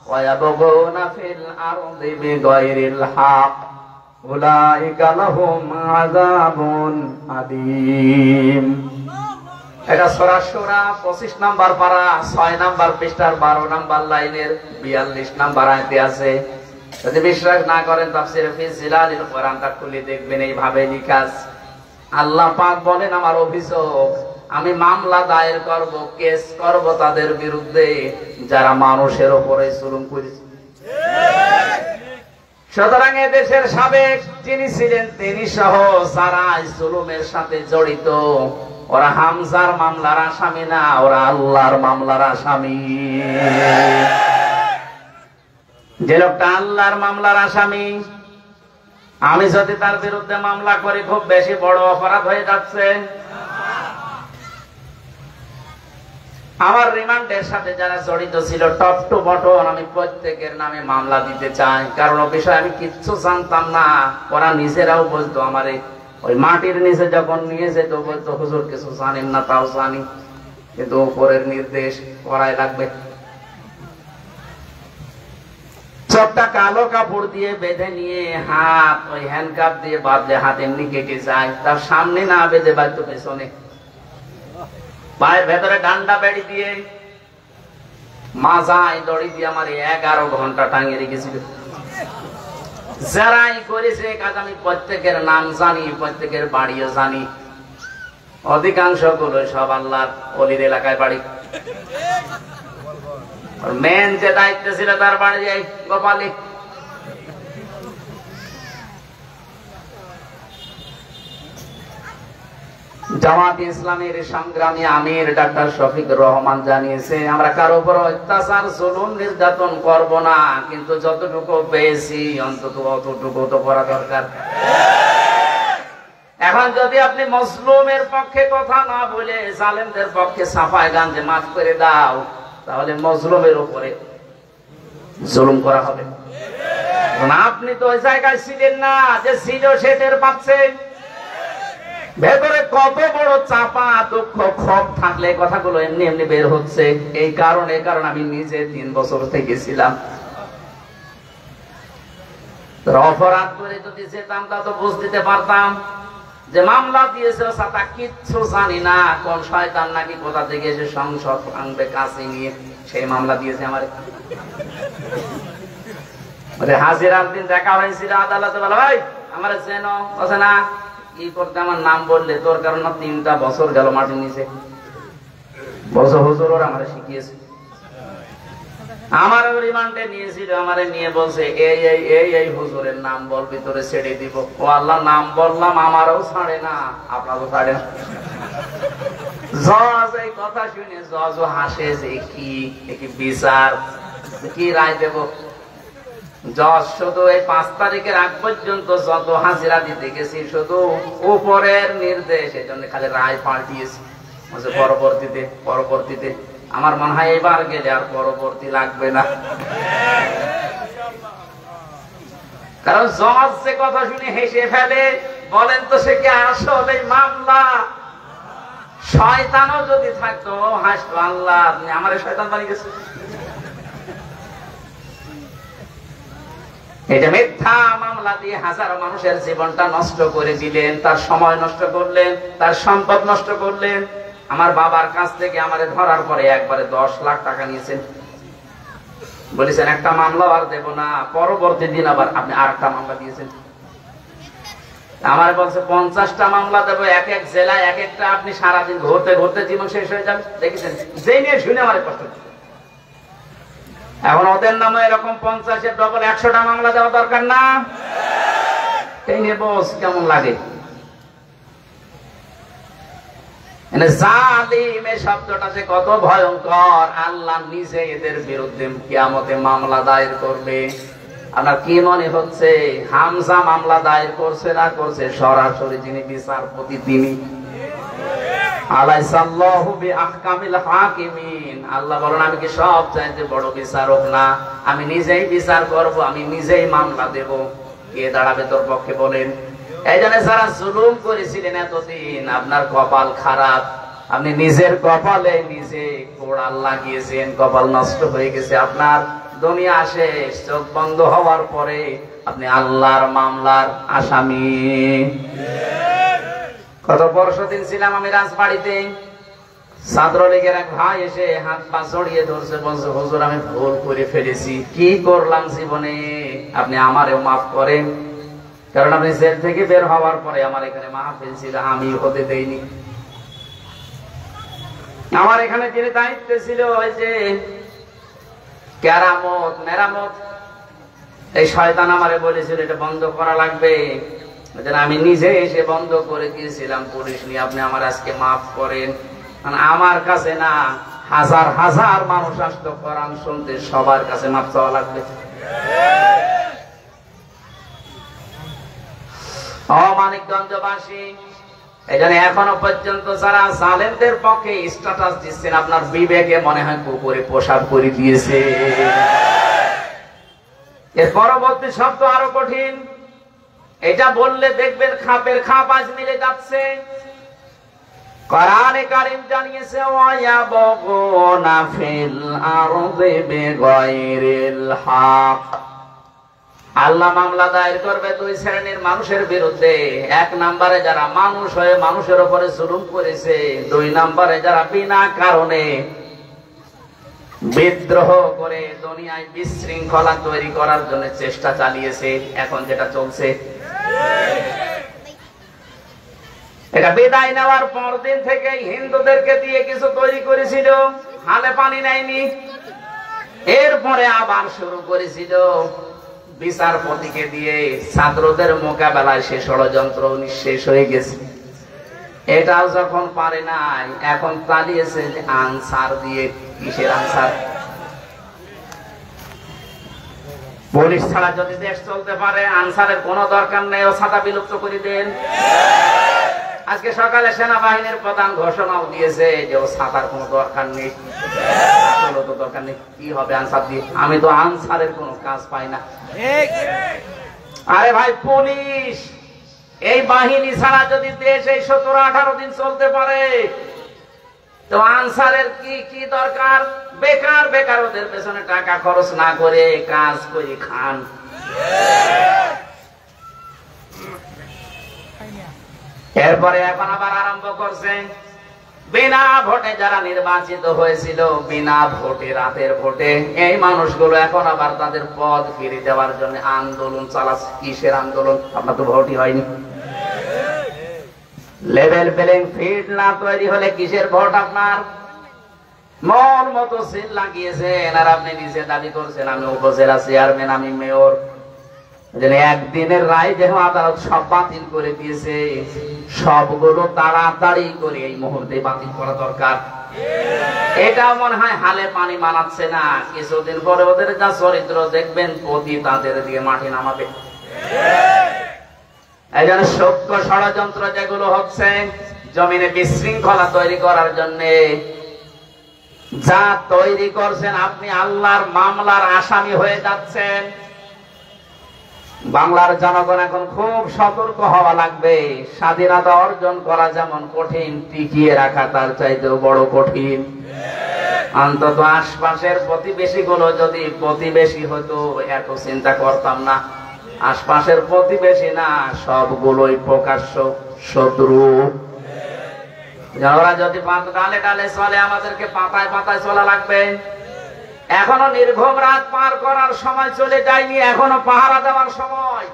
[SPEAKER 1] ওয়া ইয়াবগুনা ফিল আরদি বিগাইরিল হক উলাইকা লাহুম আযাবুন আলীম। এটা সূরা সূরা 25 নম্বর পারা 6 নম্বর পৃষ্ঠার 12 নম্বর লাইনের 42 নম্বর আয়াতে আছে। যদি বিশ্বাস না করেন তাফসীরে ফি জিলালিল কোরআনটা খুলে দেখবেন, এইভাবে লেখা আছে। আল্লাহ পাক বলেন আমার অভিযোগ, আমি মামলা দায়ের করব, কেস করব তাদের বিরুদ্ধে যারা মানুষের উপরে জুলুম করেছে। সুতরাং দেশের সাবেক যিনি ছিলেন তিনি সহ যারা জুলুমের সাথে জড়িত, ওরা হামজার মামলার আসামি না, ওরা আল্লাহর মামলার আসামি। যে লোকটা আল্লাহর মামলার আসামি, আমি যদি তার বিরুদ্ধে মামলা করি খুব বেশি বড় অপরাধ হয়ে যাচ্ছে। আমার রিমান্ডের সাথে যারা জড়িত ছিল টপ টু বটন, আমি প্রত্যেকের নামে মামলা দিতে চাই। কারণ ও বিষয়ে আমি কিচ্ছু জানতাম না, ওরা নিজেরাও বলতো আমারে। ওই মাটির নিচে যখন নিয়ে যেত বলতো হুজুর কিছু জানেন না, তাও জানি, কিন্তু উপরের নির্দেশ করাই লাগবে। চোখটা কালো কাপড় দিয়ে বেঁধে নিয়ে হাত ওই হ্যান্ডকাপ দিয়ে বাঁধলে হাত এমনি কেটে যায়, তার সামনে না বেঁধে বাঁধতো পেছনে, পায়ের ভেতরে ডান্ডা বেড়ি দিয়ে মাজায় দড়ি দিয়ে আমার 11 ঘন্টা টাঙিয়ে রেখেছিল। যারাই করেছে কাজ আমি প্রত্যেকের নাম জানি, প্রত্যেকের বাড়িও জানি। অধিকাংশ গুলো সব আল্লাহর ওলির এলাকায় বাড়ি। মেন যে দায়িত্ব ছিল তার বাড়ি যাই গোপালী। জামাত ইসলামের সংগ্রামী আমির ডাক্তার শফিকুর রহমান জানিয়েছে, আমরা কারো উপর অত্যাচার জুলুম নির্যাতন করব না, কিন্তু যতটুকু পেয়েছি অন্তত অতটুকু তো করা দরকার। এখন যদি আপনি মজলুমের পক্ষে কথা না বলে জালেমদের পক্ষে সাফায় গান যে মাফ করে দাও, তাহলে মজলুমের উপরে জুলুম করা হবে। আপনি তো ওই জায়গায় ছিলেন না, যে ছিল সেটের পাচ্ছেন। ভেতরে কত বড় চাপা দুঃখ ক্ষোভ থাকলে কথাগুলো এমনি এমনি বের হচ্ছে। এই কারণে আমি নিজে 3 বছর থেকে ছিলাম। অপরাধ করে যদি যেতাম তা তো বুঝ দিতে পারতাম যে মামলা দিয়েছে তা কিচ্ছু জানি না, কোন শয়তান নাকি কোথা থেকে এসে সংসদ ভাঙবে কাছে নিয়ে সেই মামলা দিয়েছে আমার। হাজিরার দিন দেখা হয়েছিল আদালতে, বলা ভাই আমার চেন আছে না, কি করতে আমার নাম বললে তোর কারণ 3টা বছর গেল মাটির নিচে। বছর হুজুর ওরা আমার শিখিয়েছে। আমার রিমান্ডে নিয়েছিল, আমারে নিয়ে বলছে এই এই এই এই হুজুরের নাম বলবি তোরে ছেড়ে দিব। ও আল্লাহ, নাম বললাম, আমারও ছাড়ে না, আপনারও ছাড়ে না। জজ এই কথা শুনে জজও হাসে যে কি বিচার, কি রায় দেব। জজ শুধু এই 5 তারিখের আগ পর্যন্ত যত হাজিরা দিতে গেছি শুধু উপরের নির্দেশ, এই জন্য খালি রায় পাল্টিয়েছে। পরবর্তীতে আমার মনে হয় এবার গেলে আর পরবর্তী লাগবে না। কারণ জজ যে কথা শুনে হেসে ফেলে, বলেন তো সে কি আসলে মামলা? শয়তানও যদি থাকতো হাসতো, আল্লাহ আপনি আমার শয়তান বানিয়ে গেছে। এটা মিথ্যা মামলা দিয়ে হাজারো মানুষের জীবনটা নষ্ট করে দিলেন, তার সময় নষ্ট করলেন, তার সম্পদ নষ্ট করলেন। আমার বাবার কাছ থেকে আমারে ধরার পরে একবারে 10 লাখ টাকা নিয়েছেন, বলেছেন একটা মামলা আর দেব না। পরবর্তী দিন আবার আপনি আরেকটা মামলা দিয়েছেন। আমার বলছে 50টা মামলা দেবো, এক এক জেলায় এক একটা। আপনি সারাদিন ঘুরতে ঘুরতে জীবন শেষ হয়ে যাবে। দেখেছেন, যে নিয়ে শুনে আমার কষ্ট। এখন ওদের নামে এরকম 50-এর ডবল 100টা মামলা দেওয়া দরকার না? এই নিয়ে বস কেমন লাগে? জালিম এই শব্দটা যে কত ভয়ঙ্কর, আল্লাহ নিজে এদের বিরুদ্ধে কিয়ামতে মামলা দায়ের করবে। আপনার কি মনে হচ্ছে হামজা মামলা দায়ের করছে না করছে? সরাসরি যিনি বিচারপতি তিনি। আলাইসাল্লাহু বিআহকামিল হাকিমিন, আল্লাহ বলেন আমি কি সব চাইতে বড় বিচারক না? আমি নিজেই বিচার করব, আমি নিজেই মামলা দেব। কে দাঁড়াবে তোর পক্ষে বলেন? এই জন্য যারা জুলুম করেছিলেন এতদিন, আপনার কপাল খারাপ। আপনি নিজের কপালে নিজে কোড়াল লাগিয়েছেন, কপাল নষ্ট হয়ে গেছে আপনার। দুনিয়া শেষ, চোখ বন্ধ হওয়ার পরে আপনি আল্লাহর মামলার আসামি। কত বর্ষদিন ছিলাম আমি রাজবাড়িতে, ছাত্রলীগের এক ভাই এসে হাত পা জড়িয়ে ধরছে, বলছে হুজুর আমি ভুল করে ফেলেছি, কি করলাম জীবনে, আপনি আমারেও মাফ করেন। কারণ আপনি জেল থেকে বের হওয়ার পরে আমার এখানে মাহফিল ছিল, আমি হতে দেইনি। আমার এখানে যিনি দায়িত্ব ছিল ওই যে কেরামত মেরামত, এই শয়তান আমারে বলেছিল এটা বন্ধ করা লাগবে। আমি নিজে এসে বন্ধ করে দিয়েছিলাম, পুলিশ নিয়ে। আপনি আমার আজকে মাফ করেন। আমার কাছে না, হাজার হাজার মানুষ আসতো কোরআন শুনতে, সবার কাছে মাফ চাওয়া লাগবে। মানিকগঞ্জবাসী, এই জন্য এখনো পর্যন্ত যারা জালেমদের পক্ষে স্ট্যাটাস দিচ্ছেন, আপনার বিবেকে মনে হয় কুকুরে পোশাক করে দিয়েছে। এর পরবর্তী শব্দ আরো কঠিন। এটা বললে দেখবেন খাপের খাপ আজ মিলে যাচ্ছে। কোরআনে কারীম জানিয়েছে ওয়ায়াবগুনা ফিল আরদি বিগাইরিল হক। আল্লাহ মামলা দায়ের করবে 2 শ্রেণীর মানুষের বিরুদ্ধে। 1 নম্বরে যারা মানুষ হয়ে মানুষের উপরে জুলুম করেছে, 2 নম্বরে যারা বিনা কারণে বিদ্রোহ করে দুনিয়ায় বিশৃঙ্খলা তৈরি করার জন্য চেষ্টা চালিয়েছে। এখন যেটা চলছে, এটা বিদায় নেওয়ার পর দিন থেকে হিন্দুদেরকে দিয়ে কিছু তৈরি করেছিল, হালে পানি নেয়নি। এরপরে আবার শুরু করেছিল বিচারপতিকে দিয়ে। ছাত্রদের মোকাবেলায় সে ষড়যন্ত্র নিঃশেষ হয়ে গেছে। এটাও যখন পারে নাই, এখন চালিয়েছে আনসার দিয়ে। কিসের আনসার? পুলিশ ছাড়া যদি দেশ চলতে পারে, আনসারের কোনো দরকার নেই, ও ছাতা বিলুপ্ত করে দেন। আজকে সকালে সেনাবাহিনীর প্রধান ঘোষণাও দিয়েছে যে ও ছাতার কোনো দরকার নেই। তো দরকার নেই, কি হবে আনসার দিয়ে? আমি তো আনসারের কোনো কাজ পাই না। আরে ভাই, পুলিশ এই বাহিনী ছাড়া যদি দেশ এই 17-18 দিন চলতে পারে, তো আনসারের কি দরকার? বেকার বেকার ওদের পেছনে টাকা খরচ না করে কাজ করে খান। এরপরে এখন আবার আরম্ভ করছে, বিনা ভোটে যারা নির্বাচিত হয়েছিল, বিনা ভোটে, রাতের ভোটে, এই মানুষগুলো এখন আবার তাদের পদ ফিরে দেওয়ার জন্য আন্দোলন চালাচ্ছে। কিসের আন্দোলন? আপনার তো ভোটই হয়নি। লেভেল প্লেইং ফিল্ড না তৈরি হলে কিসের ভোট আপনার? মন মতো সিল লাগিয়েছেন, আর আপনি নিজে দাবি করছেন আমি উপজেলা চেয়ারম্যান, আমি মেয়র। একদিনের রায় যেহেতু আদালত সব বাতিল করে দিয়েছে, সবগুলো তাড়াতাড়ি করে এই মুহূর্তে বাতিল করা দরকার। এটাও মনে হয় হালে পানি মানাচ্ছে না। কিছুদিন পরে ওদের যা চরিত্র দেখবেন, প্রতি তাদের দিয়ে মাটি নামাবে। এই জন্য সূক্ষ্ম ষড়যন্ত্র যেগুলো হচ্ছে জমিনে বিশৃঙ্খলা তৈরি করার জন্য, যা তৈরি করছেন, আপনি আল্লাহর মামলার আসামি হয়ে যাচ্ছেন। বাংলার জনগণ এখন খুব সতর্ক হওয়া লাগবে। স্বাধীনতা অর্জন করা যেমন কঠিন, টিকিয়ে রাখা তার চাইতেও বড় কঠিন। অন্তত আশপাশের প্রতিবেশী গুলো যদি প্রতিবেশী হতো, এত চিন্তা করতাম না। আশপাশের প্রতিবেশী না, সবগুলোই প্রকাশ্য শত্রু। ওরা যদি ডালে ডালে চলে, আমাদেরকে পাতায় পাতায় চলা লাগবে। এখনো নির্ঘুম রাত পার করার সময় চলে যায়নি, এখনো পাহারা দেওয়ার সময়।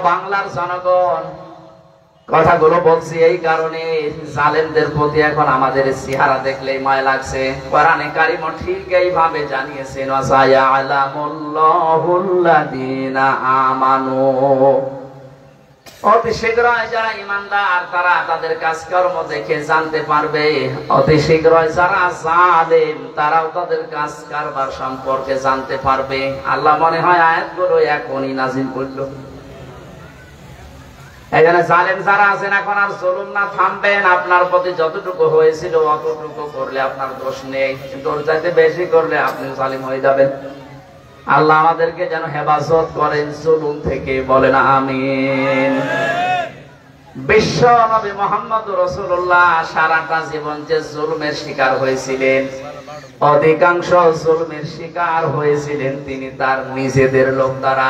[SPEAKER 1] বাংলার জনগণ, কথাগুলো বলছি এই কারণে, জালেমদের প্রতি এখন আমাদের চেহারা দেখলেই মায়া লাগছে। কোরআনে কারিম ঠিক এইভাবে জানিয়েছেন, ওয়াসায়ালামুল্লাহুল্লাযীনা আমানু, অতি শীঘ্রই যারা ঈমানদার তারা তাদের কাজকর্ম দেখে জানতে পারবে। অতি শীঘ্রই যারা জালেম তারাও তাদের কাজ কারবার সম্পর্কে জানতে পারবে। আল্লাহ মনে হয় আয়াতগুলো এখনই নাযিল করলো। এখানে জালেম যারা আছেন, এখন আর জুলুম না থামবেন। আপনার প্রতি যতটুকু হয়েছিল অতটুকু করলে আপনার দোষ নেই, কিন্তু ওর চাইতে বেশি করলে আপনি জালিম হয়ে যাবেন। আল্লাহ আমাদেরকে যেন হেফাজত করেন জুলুম থেকে, বলেন আমিন। বিশ্ব নবী মুহাম্মদ রাসূলুল্লাহ সারাটা জীবন যে জুলুমের শিকার হয়েছিলেন, অধিকাংশ জুলুমের শিকার হয়েছিলেন তিনি তার নিজেদের লোক দ্বারা।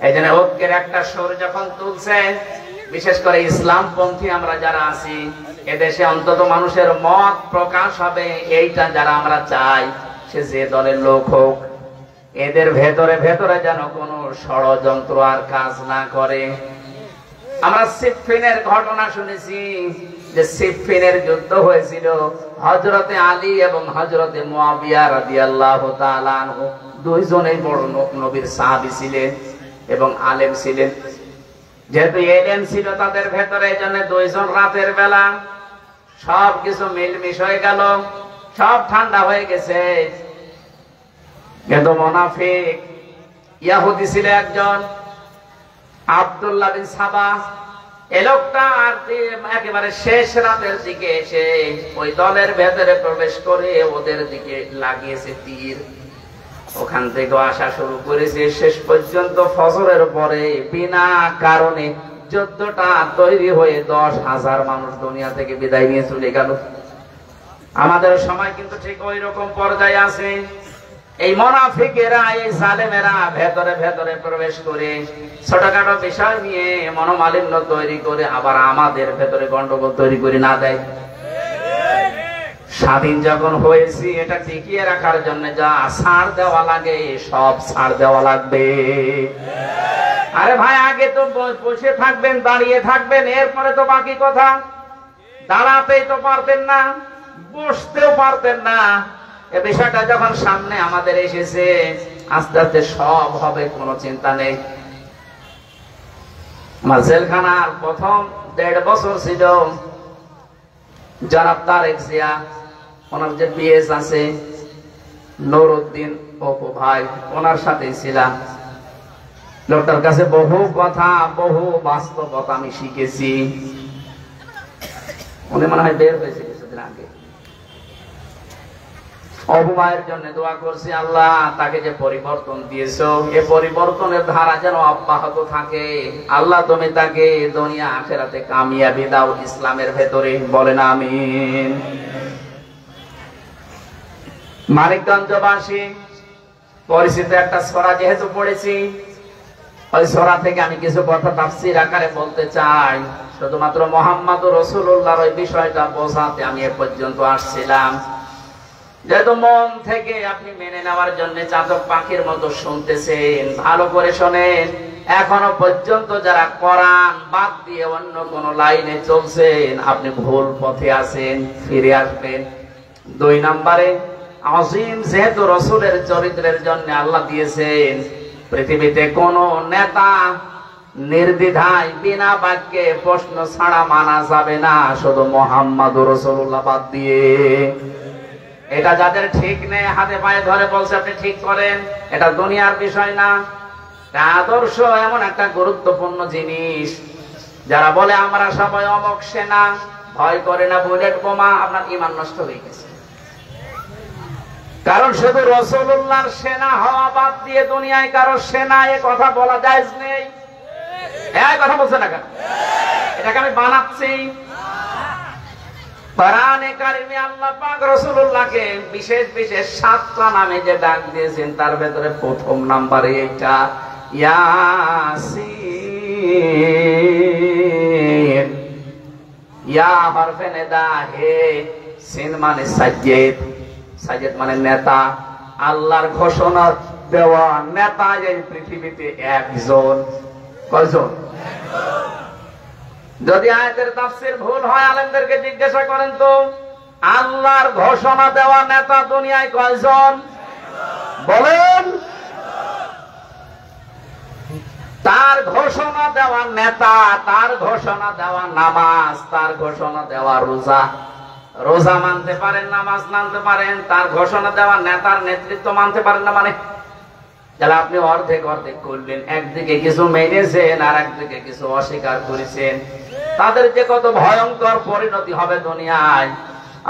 [SPEAKER 1] এই জন্য ঐক্যের একটা সুর যখন তুলছেন, বিশেষ করে ইসলামপন্থী আমরা যারা আছি, এদেশে অন্তত মানুষের মত প্রকাশ হবে, এইটা যারা আমরা চাই, সে যে দলের লোক হোক, এদের ভেতরে ভেতরে যেন কোনো ষড়যন্ত্র আর কাজ না করে। আমরা সিফফিনের ঘটনা শুনেছি, যে সিফফিনের যুদ্ধ হয়েছিল, হযরতে আলী এবং হযরতে মুয়াবিয়া রাদিয়াল্লাহু তাআলা আনহু দুইজনেই বড় নবীর সাহাবী ছিলেন এবং আলেম ছিলেন। যেহেতু এলেম ছিল তাদের ভেতরে, এই জন্য দুইজন রাতের বেলা সবকিছু মিলমিশ হয়ে গেল, সব ঠান্ডা হয়ে গেছে। কিন্তু মুনাফিক ইহুদি ছিল একজন, আব্দুল্লাহ বিন সাবা। এই লোকটা একেবারে শেষ রাতের দিকে এসে ওই দলের ভেতরে প্রবেশ করে ওদের দিকে লাগিয়েছে তীর। ওখান থেকে আসা শুরু করেছে, শেষ পর্যন্ত ফজরের পরে বিনা কারণে যুদ্ধটা তৈরি হয়ে 10,000 মানুষ দুনিয়া থেকে বিদায় নিয়ে চলে গেল। আমাদের সময় কিন্তু ঠিক ওই রকম পর্যায়ে আছে। এই মুনাফিকেরা, এই জালেমেরা ভেতরে ভেতরে প্রবেশ করে ছোটখাটো বিষয় নিয়ে মনোমালিন্য তৈরি করে আবার আমাদের ভেতরে গন্ডগোল তৈরি করে না দেয়। স্বাধীন যখন হয়েছি এটা টিকিয়ে রাখার জন্য যা ছাড় দেওয়া লাগে সব ছাড় দেওয়া লাগবে। আরে ভাই, আগে তো বসে থাকবেন, দাঁড়িয়ে থাকবেন, এরপরে তো বাকি কথা। দাঁড়াতেই তো পারতেন না, বসতেও পারতেন না। এই বিষয়টা যখন সামনে আমাদের এসেছে, আস্তে আস্তে সব হবে, কোনো চিন্তা নেই। আমার জেলখানার প্রথম 1.5 বছর ছিল জনাব তারেক জিয়া, ওনার যে পিএস আছে নুরউদ্দিন অপু ভাই, ওনার সাথেই ছিলাম। লোকটার কাছে বহু কথা, বহু বাস্তবতা আমি শিখেছি। উনি মনে হয় বের হয়েছে কিছুদিন আগে। অপু ভাইয়ের জন্য দোয়া করছি, আল্লাহ তাকে যে পরিবর্তন দিয়েছো, এ পরিবর্তনের ধারা যেন অব্যাহত থাকে। আল্লাহ তুমি তাকে দুনিয়া আখিরাতে কামিয়াবি দাও ইসলামের ভেতরে, বলেন আমিন। মানিকগঞ্জবাসী পরিচিত একটা সূরা যেহেতু পড়েছি, ওই সূরা থেকে আমি কিছু কথা তাফসীর আকারে বলতে চাই। শুধুমাত্র মুহাম্মদুর রাসূলুল্লাহর ওই বিষয়টা বোঝাতে আমি এ পর্যন্ত আসছিলাম। যেহেতু মন থেকে আপনি মেনে নেওয়ার জন্য চাতক পাখির মতো শুনতেছেন, ভালো করে শোনেন। এখনো পর্যন্ত যারা কোরআন বাদ দিয়ে অন্য কোন লাইনে চলছেন, আপনি ভুল পথে আছেন, ফিরে আসবেন। 2 নম্বরে, আজিম যেহেতু রাসূলের চরিত্রের জন্য আল্লাহ দিয়েছেন, পৃথিবীতে কোন নেতা নির্দ্বিধায় বিনা বাক্যে প্রশ্ন ছাড়া মানা যাবে না, শুধু মুহাম্মদুর রাসূলুল্লাহ বাদ দিয়ে। এটা যাদের ঠিক নেই, হাতে পায়ে ধরে বলছে আপনি ঠিক করেন। এটা দুনিয়ার বিষয় না, আদর্শ এমন একটা গুরুত্বপূর্ণ জিনিস। যারা বলে আমরা সবাই অমক সেনা, ভয় করে না বুলেট বোমা, আপনার ঈমান নষ্ট হয়ে গেছে। কারণ শুধু রাসূলুল্লাহর সেনা হওয়া বাদ দিয়ে দুনিয়ায় কারো সেনা, এ কথা বলা জায়েজ নেই। এই কথা বলছে না কেন? এটাকে আমি বানাচ্ছি। কোরআনে কারিমে আল্লাহ পাক রাসূলুল্লাহকে বিশেষ বিশেষ 7টা নামে যে ডাক দিয়েছেন, তার ভেতরে প্রথম নাম্বারে এটা ইয়াসিন। ইয়া হরফে নিদা, হে। সিন মানে সাজ্জেদ, সাজ্জেদ মানে নেতা। আল্লাহর ঘোষণা দেওয়া নেতা এই পৃথিবীতে একজন। কয়জন? যদি আয়াতের তাফসীর ভুল হয় আলেমদেরকে জিজ্ঞাসা করেন তো, আল্লাহর ঘোষণা দেওয়া নেতা দুনিয়ায় কয়জন বলেন? তার ঘোষণা দেওয়া নেতা, তার ঘোষণা দেওয়া নামাজ, তার ঘোষণা দেওয়া রোজা। রোজা মানতে পারেন, নামাজ মানতে পারেন, তার ঘোষণা দেওয়া নেতার নেতৃত্ব মানতে পারেন না। মানে যারা আপনি অর্ধেক অর্ধেক করলেন, একদিকে কিছু মেনেছেন আর একদিকে কিছু অস্বীকার করেছেন, তাদের যে কত ভয়ঙ্কর পরিণতি হবে দুনিয়ায়।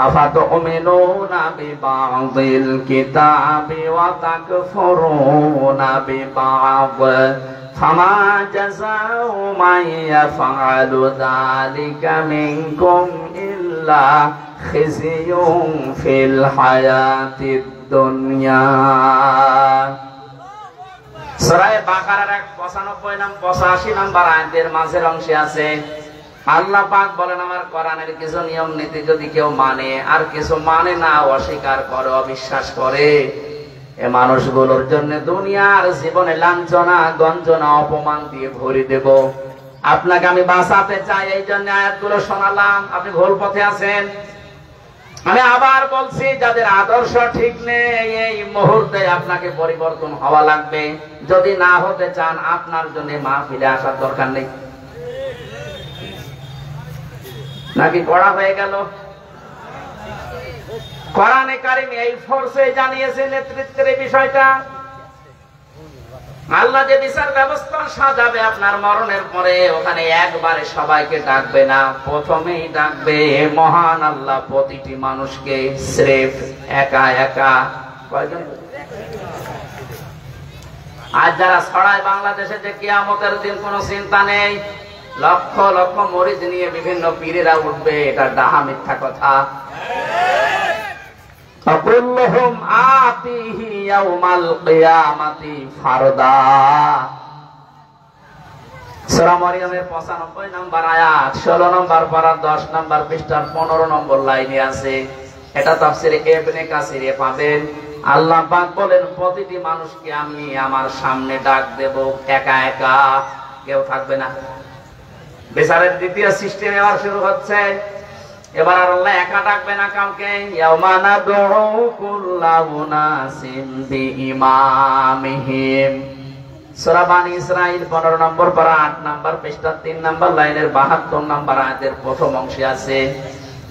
[SPEAKER 1] আফাতুমিনুনা বিবাযিল কিতাবি ওয়া তাকফুরুনা বিবায ফামা জাযাউ মান ইয়াফআলু যালিকা মিনকুম ইল্লা খিজিয়ুন ফিল হায়াতিদ দুনিয়া। সূরা বাকারার 85 নম্বর আয়াতের মাঝের অংশে আছে, আল্লাহ পাক বলেন, আমার কোরআনের কিছু নিয়ম নীতি যদি কেউ মানে আর কিছু মানে না, অস্বীকার করে, অবিশ্বাস করে, এ মানুষগুলোর জন্য দুনিয়ার জীবনে লাঞ্ছনা, গঞ্জনা, অপমান দিয়ে ভরে দেব। আপনাকে আমি বাঁচাতে চাই, এই জন্য আয়াতগুলো শোনালাম। আপনি ভুল পথে আছেন। আমি আবার বলছি, যাদের আদর্শ ঠিক নেই, এই মুহূর্তে আপনাকে পরিবর্তন হওয়া লাগবে। যদি না হতে চান, আপনার জন্য মাহফিলে আসার দরকার নেই। নাকি পড়া হয়ে গেল? কোরআনে কারিমে এই ফোর্সে জানিয়েছে নেতৃত্বের এই বিষয়টা। আল্লাহ যে বিচার ব্যবস্থা সাজাবে আপনার মরণের পরে, ওখানে একবারে সবাইকে ডাকবে না, প্রথমেই ডাকবে মহান আল্লাহ প্রতিটি মানুষকে স্রেফ একা একা। কয়জন? আজ যারা ছড়ায় বাংলাদেশে যে কিয়ামতের দিন কোনো চিন্তা নেই, লক্ষ লক্ষ মরিদ নিয়ে বিভিন্ন পীরেরা উঠবে, এটা ডাহা মিথ্যা কথা। ফাকুল্লুহুম আতিহি ইয়াউমাল কিয়ামাতি ফারদা। সূরা মারইয়ামের 95 নম্বর আয়াত, 16 নম্বর পারা 10 নম্বর পৃষ্ঠার 15 নম্বর লাইনে আছে। এটা তাফসীরে ইবনে কাসিরে পাবেন। আল্লাহ পাক বলেন, প্রতিটি মানুষকে আমি আমার সামনে ডাক দেব, একা একা, কেউ থাকবে না। বিচারের দ্বিতীয় সিস্টেম এবার শুরু হচ্ছে। এবার আর আল্লাহ একা ডাকবে না কাউকে। ইয়াউমা নাদউ কুল্লা উনাসিম বিইমামিহিম। সূরা বানী ইসরাঈল 15 নম্বর পারা 8 নম্বর পৃষ্ঠা 3 নম্বর লাইনের 72 নম্বর আয়াতের প্রথম অংশে আছে।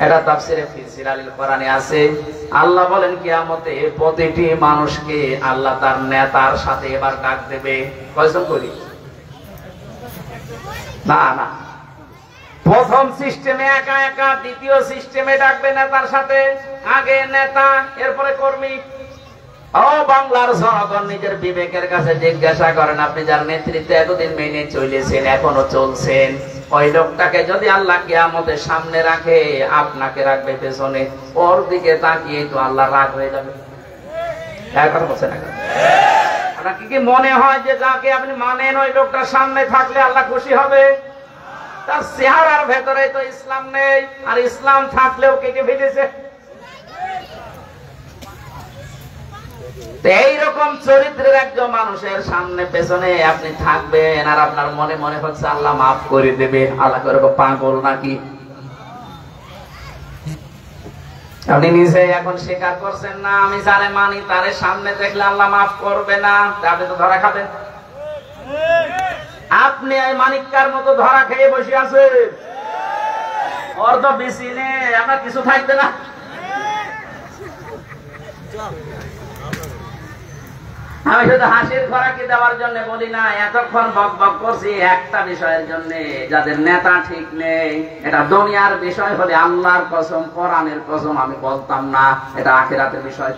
[SPEAKER 1] এটা তাফসীরে ফি সিরালিল কোরআনে আছে। আল্লাহ বলেন, কিয়ামতে প্রতিটি মানুষকে আল্লাহ তার নেতার সাথে এবার ডাক দেবে। কয়জন করি? না না, প্রথম সিস্টেমে একা একা, দ্বিতীয় সিস্টেমে ডাকবে নেতার সাথে। আগে নেতা, এরপরে কর্মী। ও বাংলার জনগণ, নিজের বিবেকের কাছে জিজ্ঞাসা করেন, আপনি যার নেতৃত্বে এতদিন মেনে চলেছেন, এখনো চলছেন, ওই লোকটাকে যদি আল্লাহ কিয়ামতের সামনে রাখে, আপনাকে রাখবে পেছনে, ওর দিকে তাকিয়ে তো আল্লাহ রাগ হয়ে যাবে। এখন বলছে না, আপনার কি মনে হয় যে যাকে আপনি মানেন ওই লোকটার সামনে থাকলে আল্লাহ খুশি হবে? তার চেহারার ভেতরে তো ইসলাম নেই, আর ইসলাম থাকলেও কেটে ফেলেছে। এইরকম চরিত্রের একজন মানুষের সামনে পেছনে আপনি থাকবেন, আর আপনার মনে মনে হচ্ছে আল্লাহ মাফ করে দেবে। আল্লাহ করে পাগল নাকি? আপনি নিজে এখন স্বীকার করছেন না, আমি যারে মানি তারে সামনে দেখলে আল্লাহ মাফ করবে না। আপনি তো ধরা খাবেন। আপনি এই মানিককার মতো ধরা খেয়ে বসে আছেন, ওর তো বেশি নেই, আপনার কিছু থাকবে না। আমি শুধু হাসির খোরাকি দেওয়ার জন্য বলি না, এতক্ষণ বক বক করছি একটা বিষয়ের জন্য, যাদের নেতা ঠিক নেই। এটা দুনিয়ার বিষয় হলে আল্লাহর কসম, কোরআনের কসম আমি বলতাম না, এটা আখিরাতের বিষয়।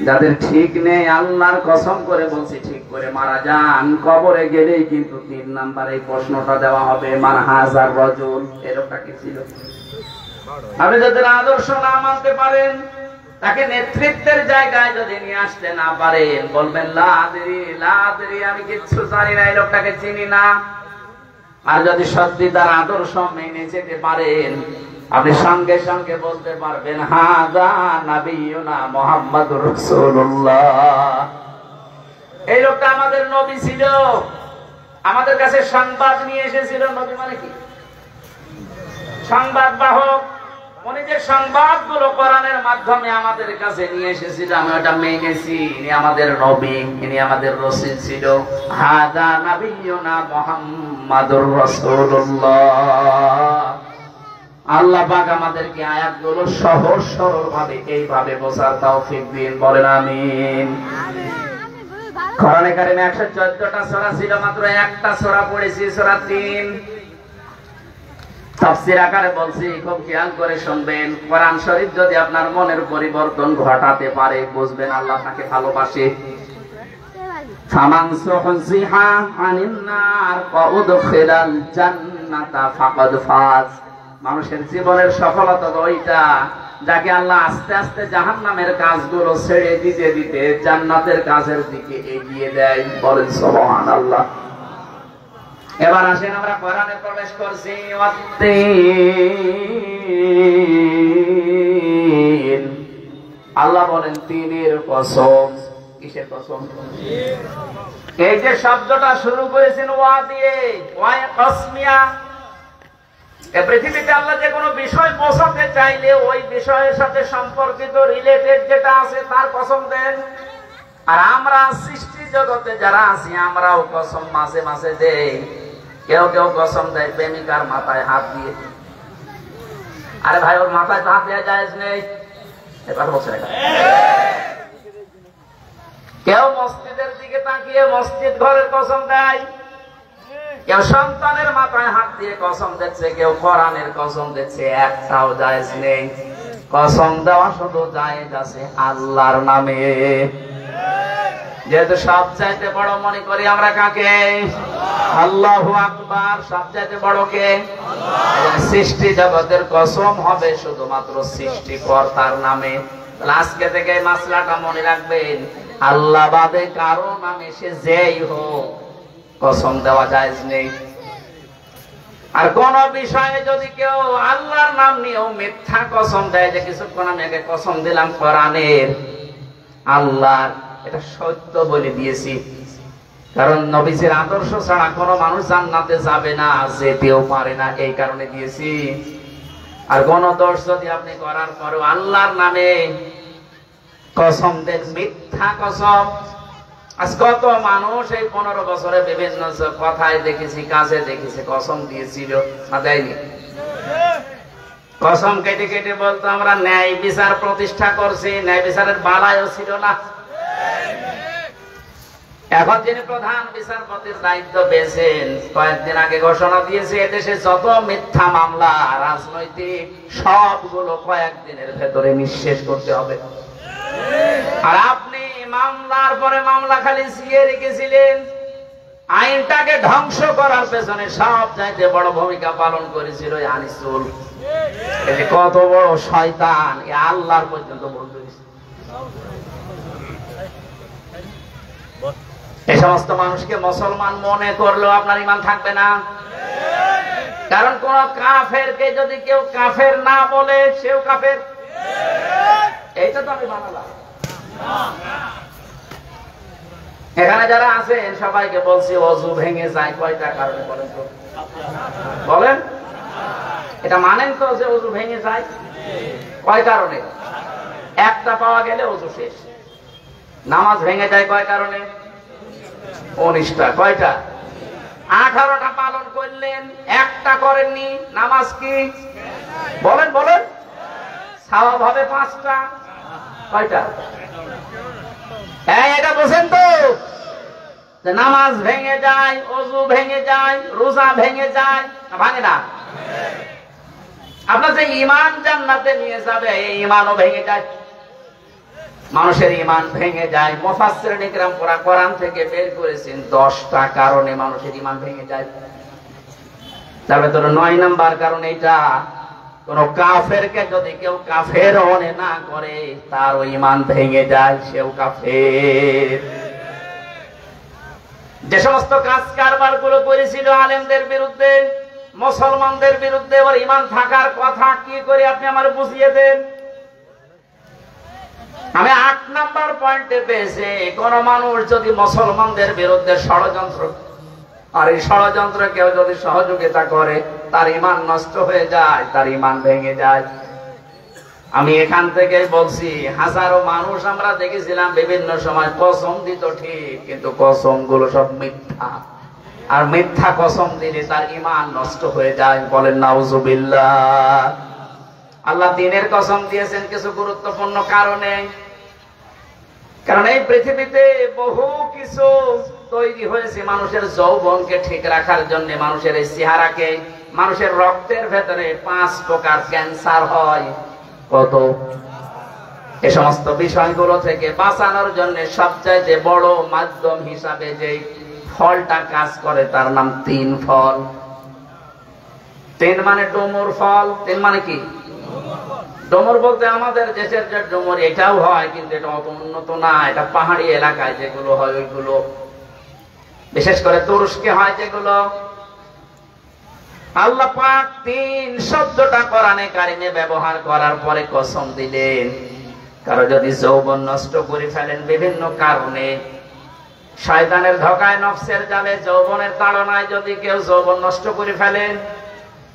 [SPEAKER 1] যাদের ঠিক নেই, আল্লাহর কসম করে বলছি, ঠিক করে মারা যান, কবরে গেলেই কিন্তু 3 নাম্বার এই প্রশ্নটা দেওয়া হবে, মান হাজার রাজুল, এই লোকটা কি ছিল? আপনি যাদের আদর্শ না মানতে পারেন, তাকে নেতৃত্বের জায়গায় যদি নিয়ে আসতে না পারেন, বলবেন লা আদরি, আমি কিচ্ছু জানি না, এই লোকটাকে চিনি না। আর যদি সত্যি তার আদর্শ মেনে যেতে পারেন, আপনি সঙ্গে সঙ্গে বলতে পারবেন, হাযা নাবিয়ুনা মুহাম্মাদুর রাসূলুল্লাহ, এই লোকটা আমাদের নবী ছিল, আমাদের কাছে সংবাদ নিয়ে এসেছিল। নবী মানে কি? সংবাদ বাহক। উনি যে সংবাদগুলো কোরআনের মাধ্যমে আমাদের কাছে নিয়ে এসেছিল, আমি ওটা মেনেছি, ইনি আমাদের নবী, ইনি আমাদের রাসূল ছিল। হাযা নাবিয়ুনা মুহাম্মাদুর রাসূলুল্লাহ। আল্লাহ পাক আমাদেরকে আয়াতগুলো সহজ সরল ভাবে এইভাবে বোঝার তৌফিক দিন, বলেন আমিন। কোরআনে কারিমে 114টা সূরা ছিল, মাত্র একটা সূরা পড়েছি, সূরা 3। তাফসীর আকারে বলছি, খুব খেয়াল করে শুনবেন। কোরআন শরীফ যদি আপনার মনের পরিবর্তন ঘটাতে পারে, বুঝবেন আল্লাহ তাকে ভালোবাসে। ফামান সুহজিহা আনিন নার ওয়া উদখিলাল জান্নাতা ফাকাদ ফাজ। মানুষের জীবনের সফলতা ওইটা, যাকে আল্লাহ আস্তে আস্তে জাহান্নামের কাজগুলো ছেড়ে দিতে দিতে জান্নাতের কাজের দিকে এগিয়ে দেয়, বলেন সুবহানাল্লাহ। এবার আসেন আমরা কোরআনে প্রবেশ করছি। আল্লাহ বলেন তিনের কসম। কিসের কসম? এই যে শব্দটা শুরু করেছেন ওয়া দিয়ে, ওয়া কসমিয়া। এই পৃথিবীতে আল্লাহ যে কোনো বিষয় বোঝাতে চাইলে ওই বিষয়ের সাথে সম্পর্কিত রিলেটেড যেটা আছে তার কসম দেন। আর আমরা সৃষ্টি জগতে যারা আছি, আমরাও কসম মাঝে মাঝে দেই। কেউ কেউ কসম দেয় প্রেমিকার মাথায় হাত দিয়ে। আরে ভাই, ওর মাথায় হাত দেওয়া জায়েজ নেই, এবার বলছে না। কেউ মসজিদের দিকে তাকিয়ে মসজিদ ঘরের কসম দেয়, কেউ সন্তানের মাথায় হাত দিয়ে কসম দিচ্ছে, কেউ কোরআনের কসম দিচ্ছে, একটাও জায়েজ নেই। কসম দেওয়া শুধু জায়েজ আছে আল্লাহর নামে। যেহেতু সবচাইতে বড় মনে করি আমরা কাকে? আল্লাহু আকবার। সবচাইতে বড় কে? সৃষ্টি জগতের কসম হবে শুধুমাত্র সৃষ্টিকর্তার নামে। আজকে থেকে মাসলাটা মনে রাখবেন, আল্লাহ বাদে কারো নামে সে যেই হোক কসম দেওয়া জায়েজ নেই। আর কোন বিষয়ে যদি কেউ আল্লাহর নাম নিয়েও মিথ্যা কসম দেয়, যে কিছুক্ষণ আমি আগে কসম দিলাম কোরআনের, আল্লাহর, এটা সত্য বলে দিয়েছি, কারণ নবীজির আদর্শ ছাড়া কোনো মানুষ জান্নাতে যাবে না, যেতেও পারে না, এই কারণে দিয়েছি। আর কোন দোষ যদি আপনি করার পরেও আল্লাহর নামে কসম দেন, মিথ্যা কসম, আজ কত মানুষ এই 15 বছরে বিভিন্ন কথায় দেখেছি, কাজে দেখেছি, কসম দিয়েছিল না দেয়নি? কসম কেটে কেটে বলতো আমরা ন্যায় বিচার প্রতিষ্ঠা করছি, ন্যায় বিচারের বালায়ও ছিল না। এখন যিনি প্রধান বিচারপতির দায়িত্ব পেয়েছেন, কয়েকদিন আগে ঘোষণা দিয়েছে এদেশে যত মিথ্যা মামলা রাজনৈতিক সবগুলো কয়েকদিনের ভেতরে নিঃশেষ করতে হবে। আর আপনি মামলার পরে মামলা খালি জিয়ে রেখেছিলেন। আইনটাকে ধ্বংস করার পেছনে সব চাইতে বড় ভূমিকা পালন করেছিল আনিসুল। কত বড় শয়তান, আল্লাহর পর্যন্ত বলতে। এই সমস্ত মানুষকে মুসলমান মনে করলেও আপনার ঈমান থাকবে না। কারণ কোন কাফেরকে যদি কেউ কাফের না বলে, সেও কাফের। এইটা তো আমি বানালাম। এখানে যারা আছেন সবাইকে বলছি ওযু ভেঙে যায় কয়টা কারণে বলেন তো? বলেন, এটা মানেন তো যে ওযু ভেঙে যায় কয় কারণে? একটা পাওয়া গেলে ওযু শেষ। নামাজ ভেঙে যায় কয় কারণে? 19টা। কয়টা? 18টা পালন করলেন, একটা করেননি, নামাজ কি? বলেন বলেন। সওয়াব হবে 5টা। কয়টা? এটা বোঝেন তো, নামাজ ভেঙে যায়, ওযু ভেঙে যায়, রোজা ভেঙে যায়, ভাঙে না? আপনার যে ঈমান জান্নাতে নিয়ে যাবে, এই ঈমানও ভেঙে যায়। মানুষের ঈমান ভেঙে যায়। মুফাসসিরিন ইকরাম কোরআন থেকে বের করেছেন 10টা কারণে মানুষের ঈমান ভেঙে যায়। তার ভেতরে 9 নাম্বার কারণ এটা, কোন কাফেরকে যদি কেউ কাফের মনে না করে, তার ঈমান ভেঙে যায়, সেও কাফের। যে সমস্ত কাজ কারবার গুলো করেছিল আলেমদের বিরুদ্ধে, মুসলমানদের বিরুদ্ধে, ওর ঈমান থাকার কথা কি করে আপনি আমার বুঝিয়ে দেন। আমি 8 নাম্বার পয়েন্টে পেয়েছি, কোন মানুষ যদি মুসলমানদের বিরুদ্ধে ষড়যন্ত্র, আর এই ষড়যন্ত্র কেউ যদি সহযোগিতা করে, তার ঈমান নষ্ট হয়ে যায়, তার ঈমান ভেঙে যায়। আমি এখান থেকে বলছি, হাজারো মানুষ আমরা দেখেছিলাম বিভিন্ন সময় কসম দিত ঠিক, কিন্তু কসম গুলো সব মিথ্যা। আর মিথ্যা কসম দিলে তার ঈমান নষ্ট হয়ে যায়। বলেন নাউজুবিল্লাহ। আল্লাহ দ্বীনের কসম দিয়েছেন কিছু গুরুত্বপূর্ণ কারণে। কারণ এই পৃথিবীতে বহু কিছু তৈরি হয়েছে মানুষের যৌবনকে ঠিক রাখার জন্য, মানুষের এই চেহারাকে। মানুষের রক্তের ভেতরে 5 প্রকার ক্যান্সার হয়। কত? এই সমস্ত বিষয়গুলো থেকে বাঁচানোর জন্য সবচাইতে বড় মাধ্যম হিসাবে যে ফলটা কাজ করে, তার নাম 3 ফল। 3 মানে ডুমুর ফল। 3 মানে কি? ডুমুর বলতে আমাদের দেশের যে ডুমুর, এটাও হয়, কিন্তু এটা অত উন্নত না। এটা পাহাড়ি এলাকায় যেগুলো হয় ওইগুলো, বিশেষ করে তুরস্কে হয় যেগুলো। আল্লাহ পাক 3 শব্দটা কোরআনে কারিমে ব্যবহার করার পরে কসম দিলেন, কারো যদি যৌবন নষ্ট করে ফেলেন বিভিন্ন কারণে, শয়তানের ধোঁকায়, নফসের জালে, যৌবনের তাড়নায় যদি কেউ যৌবন নষ্ট করে ফেলেন,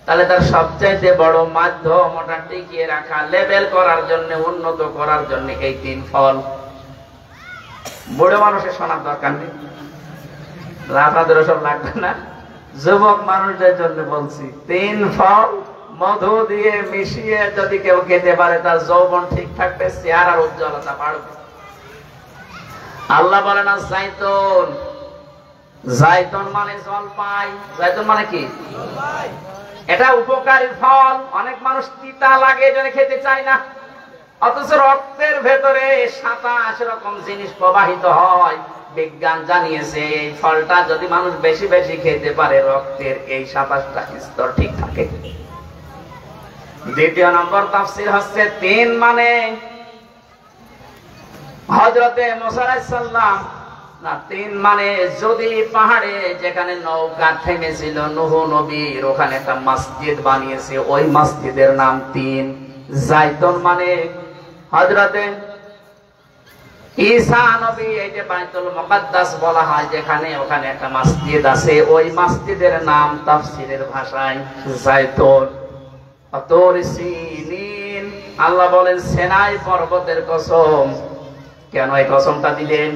[SPEAKER 1] তাহলে তার সবচাইতে বড় মাধ্যম ওটা টিকিয়ে রাখা, লেভেল করার জন্য, উন্নত করার জন্য এই 3 ফল। বুড়ো মানুষের শোনার দরকার নেই, আপনাদেরও সব লাগবে না। যুবক মানুষদের জন্য বলছি, 3 ফল মধু দিয়ে মিশিয়ে যদি কেউ খেতে পারে, তার যৌবন ঠিক থাকবে, চেহারার উজ্জ্বলতা বাড়বে। আল্লাহ বলেন না জাইতুন। জাইতুন মানে জলপাই। জাইতুন মানে কি? এটা উপকারী ফল। অনেক মানুষ তিতা লাগে এজন্য খেতে চায় না, অথচ রক্তের ভেতরে 27 রকম জিনিস প্রবাহিত হয় বিজ্ঞান জানিয়েছে এই ফলটা যদি মানুষ বেশি বেশি খেতে পারে রক্তের এই 27টা স্তর ঠিক থাকে। দ্বিতীয় নম্বর তাফসীর হচ্ছে 3 মানে হযরতে মুসা আলাইহিস সালাম না, 3 মানে যদি পাহাড়ে যেখানে নৌকা থেমেছিল নূহ নবীর ওখানে একটা মসজিদ বানিয়েছে, ওই মসজিদের নাম 3। জাইতুন মানে হযরতে ঈসা নবী এই যে বাইতুল মুকাদ্দাস বলা হয় যেখানে, ওখানে একটা মসজিদ আছে, ওই মসজিদের নাম তাফসীরের ভাষায় জাইতুন। তুর সিনিন আল্লাহ বলেন সিনাই পর্বতের কসম। কেন এই কসমটা দিলেন?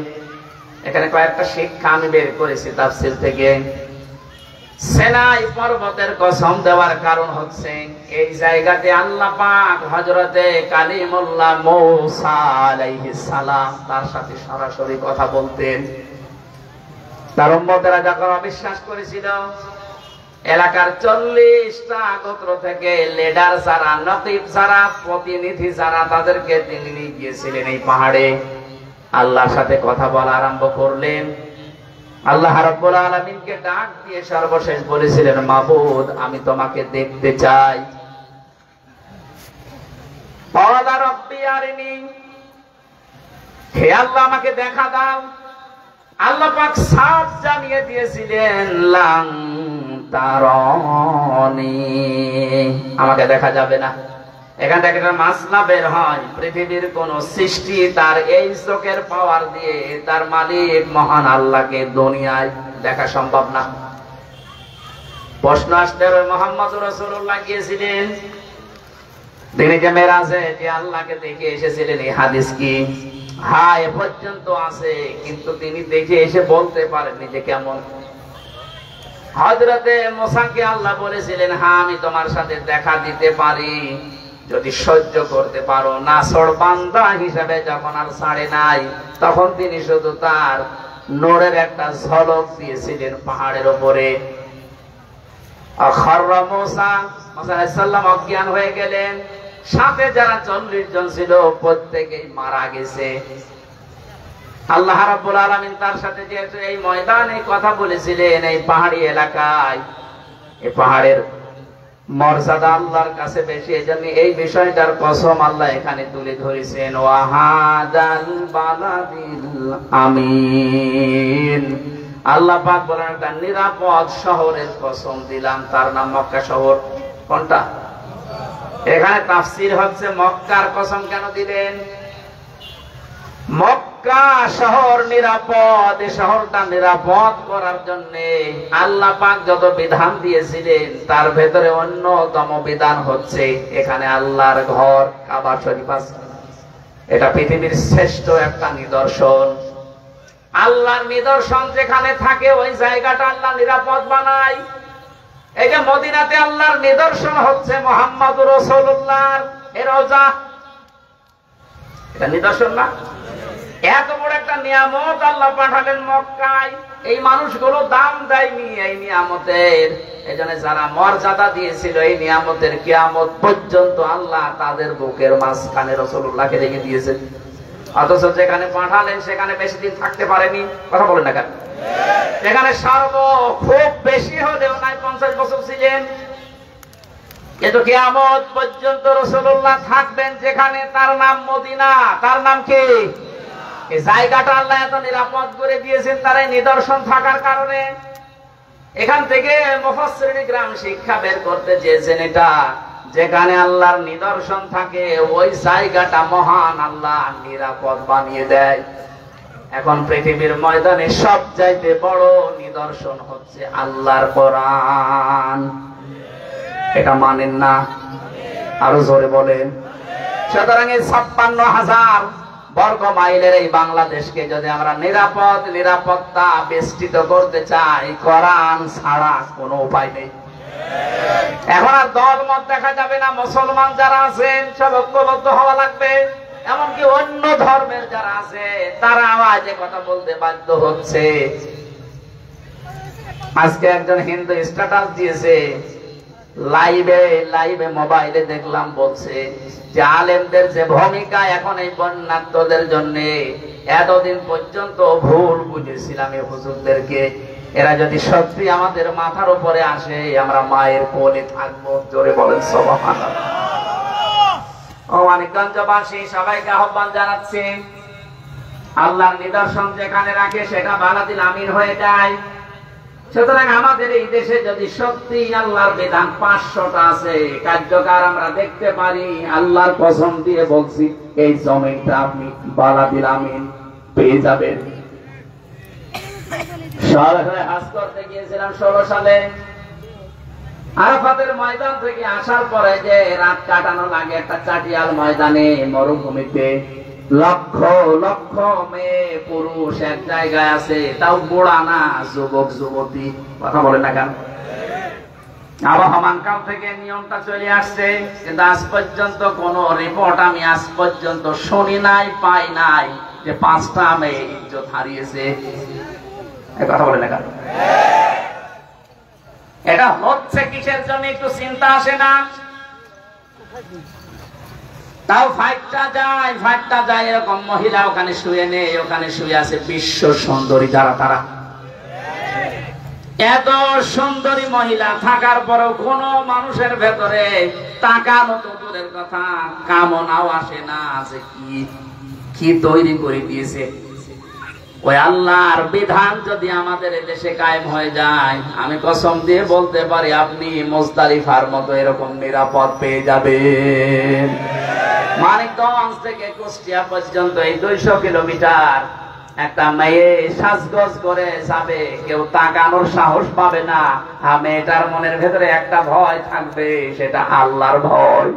[SPEAKER 1] এখানে কয়েকটা শিক্ষা আমি বের করেছি তাফসীর থেকে। সিনাই পর্বতের কসম দেওয়ার কারণ হচ্ছে এই জায়গাতে আল্লাহ পাক হযরতে কালিমুল্লাহ মূসা আলাইহিস সালাম তার সাথে সরাসরি কথা বলতেন। তার উম্মতেরা যখন অবিশ্বাস করেছিল, এলাকার 40টা গোত্র থেকে লিডার যারা, নকিব যারা, প্রতিনিধি যারা, তাদেরকে তিনি নিয়ে গিয়েছিলেন এই পাহাড়ে। আল্লাহর সাথে কথা বলা আরম্ভ করলেন। আল্লাহ রাব্বুল আলামিনকে ডাক দিয়ে সর্বশেষ বলেছিলেন, মাবুদ আমি তোমাকে দেখতে চাই। ক্বালা রাব্বি আরিনি, হে আল্লাহ আমাকে দেখা দাও। আল্লাহ পাক সাফ জানিয়ে দিয়েছিলেন লাং তারানি, আমাকে দেখা যাবে না। এখান থেকে একটা মাসলা বের হয়, পৃথিবীর কোন সৃষ্টি তার এই চোখের পাওয়ার দিয়ে তার মালিক মহান আল্লাহকে দুনিয়ায় দেখা সম্ভব না। প্রশ্ন আসতে মুহাম্মদ রাসূলুল্লাহ গিয়েছিলেন, তিনি যে মেরাজে যে আল্লাহকে দেখে এসেছিলেন, এই হাদিস কি? হ্যাঁ এ পর্যন্ত আছে, কিন্তু তিনি দেখে এসে বলতে পারেননি যে কেমন। হযরতে মুসাকে আল্লাহ বলেছিলেন, হ্যাঁ আমি তোমার সাথে দেখা দিতে পারি যদি সহ্য করতে পারো। নাছর বান্দা হিসেবে যখন আর ছাড়ে নাই, তখন তিনি শুধু তার নূরের একটা ঝলক দিয়েছিলেন পাহাড়ের উপরে। খাররা মুসা, মুসা আলাইহিস সালাম অজ্ঞান হয়ে গেলেন। সাথে যারা 40 জন ছিল প্রত্যেকেই মারা গেছে। আল্লাহ রাব্বুল আলামিন তার সাথে যে এই ময়দানে কথা বলেছিলেন, এই পাহাড়ি এলাকায়, এই পাহাড়ের মর্যাদা আল্লাহর কাছে বেশি, এজন্য এই বিষয়টার কসম আল্লাহ এখানে তুলে ধরেছেন। ওয়াহাদাল বালাদিল আমিন, আল্লাহ পাক বলেন একটা নিরাপদ শহরের কসম দিলাম, তার নাম মক্কা শহর। কোনটা? এখানে তাফসীর হচ্ছে মক্কার কসম কেন দিলেন? মক্কা শহর নিরাপদ, এই শহরটা নিরাপদ করার জন্য আল্লাহ পাক যত বিধান দিয়েছিলেন তার ভেতরে অন্যতম বিধান হচ্ছে এখানে আল্লাহর ঘর কাবা শরীফ আছে। এটা পৃথিবীর শ্রেষ্ঠ একটা নিদর্শন। আল্লাহর নিদর্শন যেখানে থাকে ওই জায়গাটা আল্লাহ নিরাপদ বানায়। এই যে মদিনাতে আল্লাহর নিদর্শন হচ্ছে মুহাম্মদুর রাসূলুল্লাহর রওজা, এটা নিদর্শন না? এত বড় একটা নিয়ামত আল্লাহ পাঠালেন মক্কায়, এই মানুষগুলো দাম দেয়নি এই নিয়ামতের। এজন্য যারা মর্যাদা দিয়েছিল এই নিয়ামতের, কিয়ামত পর্যন্ত আল্লাহ তাদের বুকের মাঝখানে রাসূলুল্লাহকে রেখে দিয়েছেন। অথচ যেখানে পাঠালেন সেখানে বেশি দিন থাকতে পারেনি। কথা বলেন না কেন? এখানে খুব বেশি হলেও নাই 50 বছর ছিলেন, কিন্তু কিয়ামত পর্যন্ত রাসূলুল্লাহ থাকবেন যেখানে, তার নাম মদিনা। তার নাম কি? এই জায়গাটা আল্লাহ এত নিরাপদ করে দিয়েছেন তার এই নিদর্শন থাকার কারণে। এখান থেকে মুফাসসিরিন গ্রাম শিক্ষা বের করতে চেয়েছেন এটা, যেখানে আল্লাহর নিদর্শন থাকে ওই জায়গাটা মহান আল্লাহ নিরাপদ বানিয়ে দেয়। এখন পৃথিবীর ময়দানে সবচাইতে বড় নিদর্শন হচ্ছে আল্লাহর কোরআন। এটা মানেন না? আরো জোরে বলেন। সুতরাং এই 56,000 বর্গ মাইলের এই বাংলাদেশকে যদি আমরা নিরাপত্তা বেষ্টিত করতে চাই, কোরআন ছাড়া কোনো উপায় নেই। এখন আর দল মত দেখা যাবে না। মুসলমান যারা আছেন সব ঐক্যবদ্ধ হওয়া লাগবে। এমনকি অন্য ধর্মের যারা আছে তারা আওয়াজে কথা বলতে বাধ্য হচ্ছে। আজকে একজন হিন্দু স্ট্যাটাস দিয়েছে, লাইভে লাইভে মোবাইলে দেখলাম বলছে যে আলেমদের যে ভূমিকা এখন এই বন্যার্তদের জন্য, এতদিন পর্যন্ত ভুল বুঝেছিলাম এই হুজুরদেরকে, এরা যদি সত্যি আমাদের মাথার উপরে আসে আমরা মায়ের কোলে থাকবো। জোরে বলেন সুবহানাল্লাহ। ও মানিকগঞ্জবাসী সবাইকে আহ্বান জানাচ্ছি, আল্লাহর নিদর্শন যেখানে রাখে সেটা বালাদিল আমিন হয়ে যায়। সুতরাং আমাদের এই দেশে যদি সত্যি আল্লাহর বিধান 500টা আছে কার্যকর আমরা দেখতে পারি, আল্লাহর কসম দিয়ে বলছি এই জমিনটা আপনি বালাদিল আমিন পেয়ে যাবেন। হাজ করতে গিয়েছিলাম 16 সালে। আরাফাতের ময়দান থেকে আসার পরে যে রাত কাটানো লাগে একটা চাটিয়াল ময়দানে মরুভূমিতে, লক্ষ লক্ষ মেয়ে পুরুষ এক জায়গায় আছে, তাও বুড়া না, যুবক যুবতী। কথা বলে না কেন? আবহমান কাল থেকে নিয়মটা চলে আসছে, কিন্তু আজ পর্যন্ত কোন রিপোর্ট আমি আজ পর্যন্ত শুনি নাই, পাই নাই যে 5টা মেয়ে ইজ্জত হারিয়েছে। কথা বলে না কেন? এটা হচ্ছে কিসের জন্য একটু চিন্তা আসে না? তাও ফাইটটা যায় এরকম মহিলা ওখানে শুয়ে নেই, ওখানে শুয়ে আছে বিশ্ব সুন্দরী যারা, তারা এত সুন্দরী মহিলা থাকার পরেও কোন মানুষের ভেতরে তাকানো তো দূরের কথা, কামনাও আসে না যে কি তৈরি করে দিয়েছে। ওই আল্লাহর বিধান যদি আমাদের দেশে কায়েম হয়ে যায়, আমি কসম দিয়ে বলতে পারি আপনি মুজদালিফার মতো এরকম নিরাপদ পেয়ে যাবেন। মানিকগঞ্জ থেকে কুষ্টিয়া পর্যন্ত এই 200 কিলোমিটার একটা মেয়ে সাজগোজ করে যাবে, কেউ তাকানোর সাহস পাবে না। মেয়েটার মনের ভেতরে একটা ভয় থাকবে, সেটা আল্লাহর ভয়।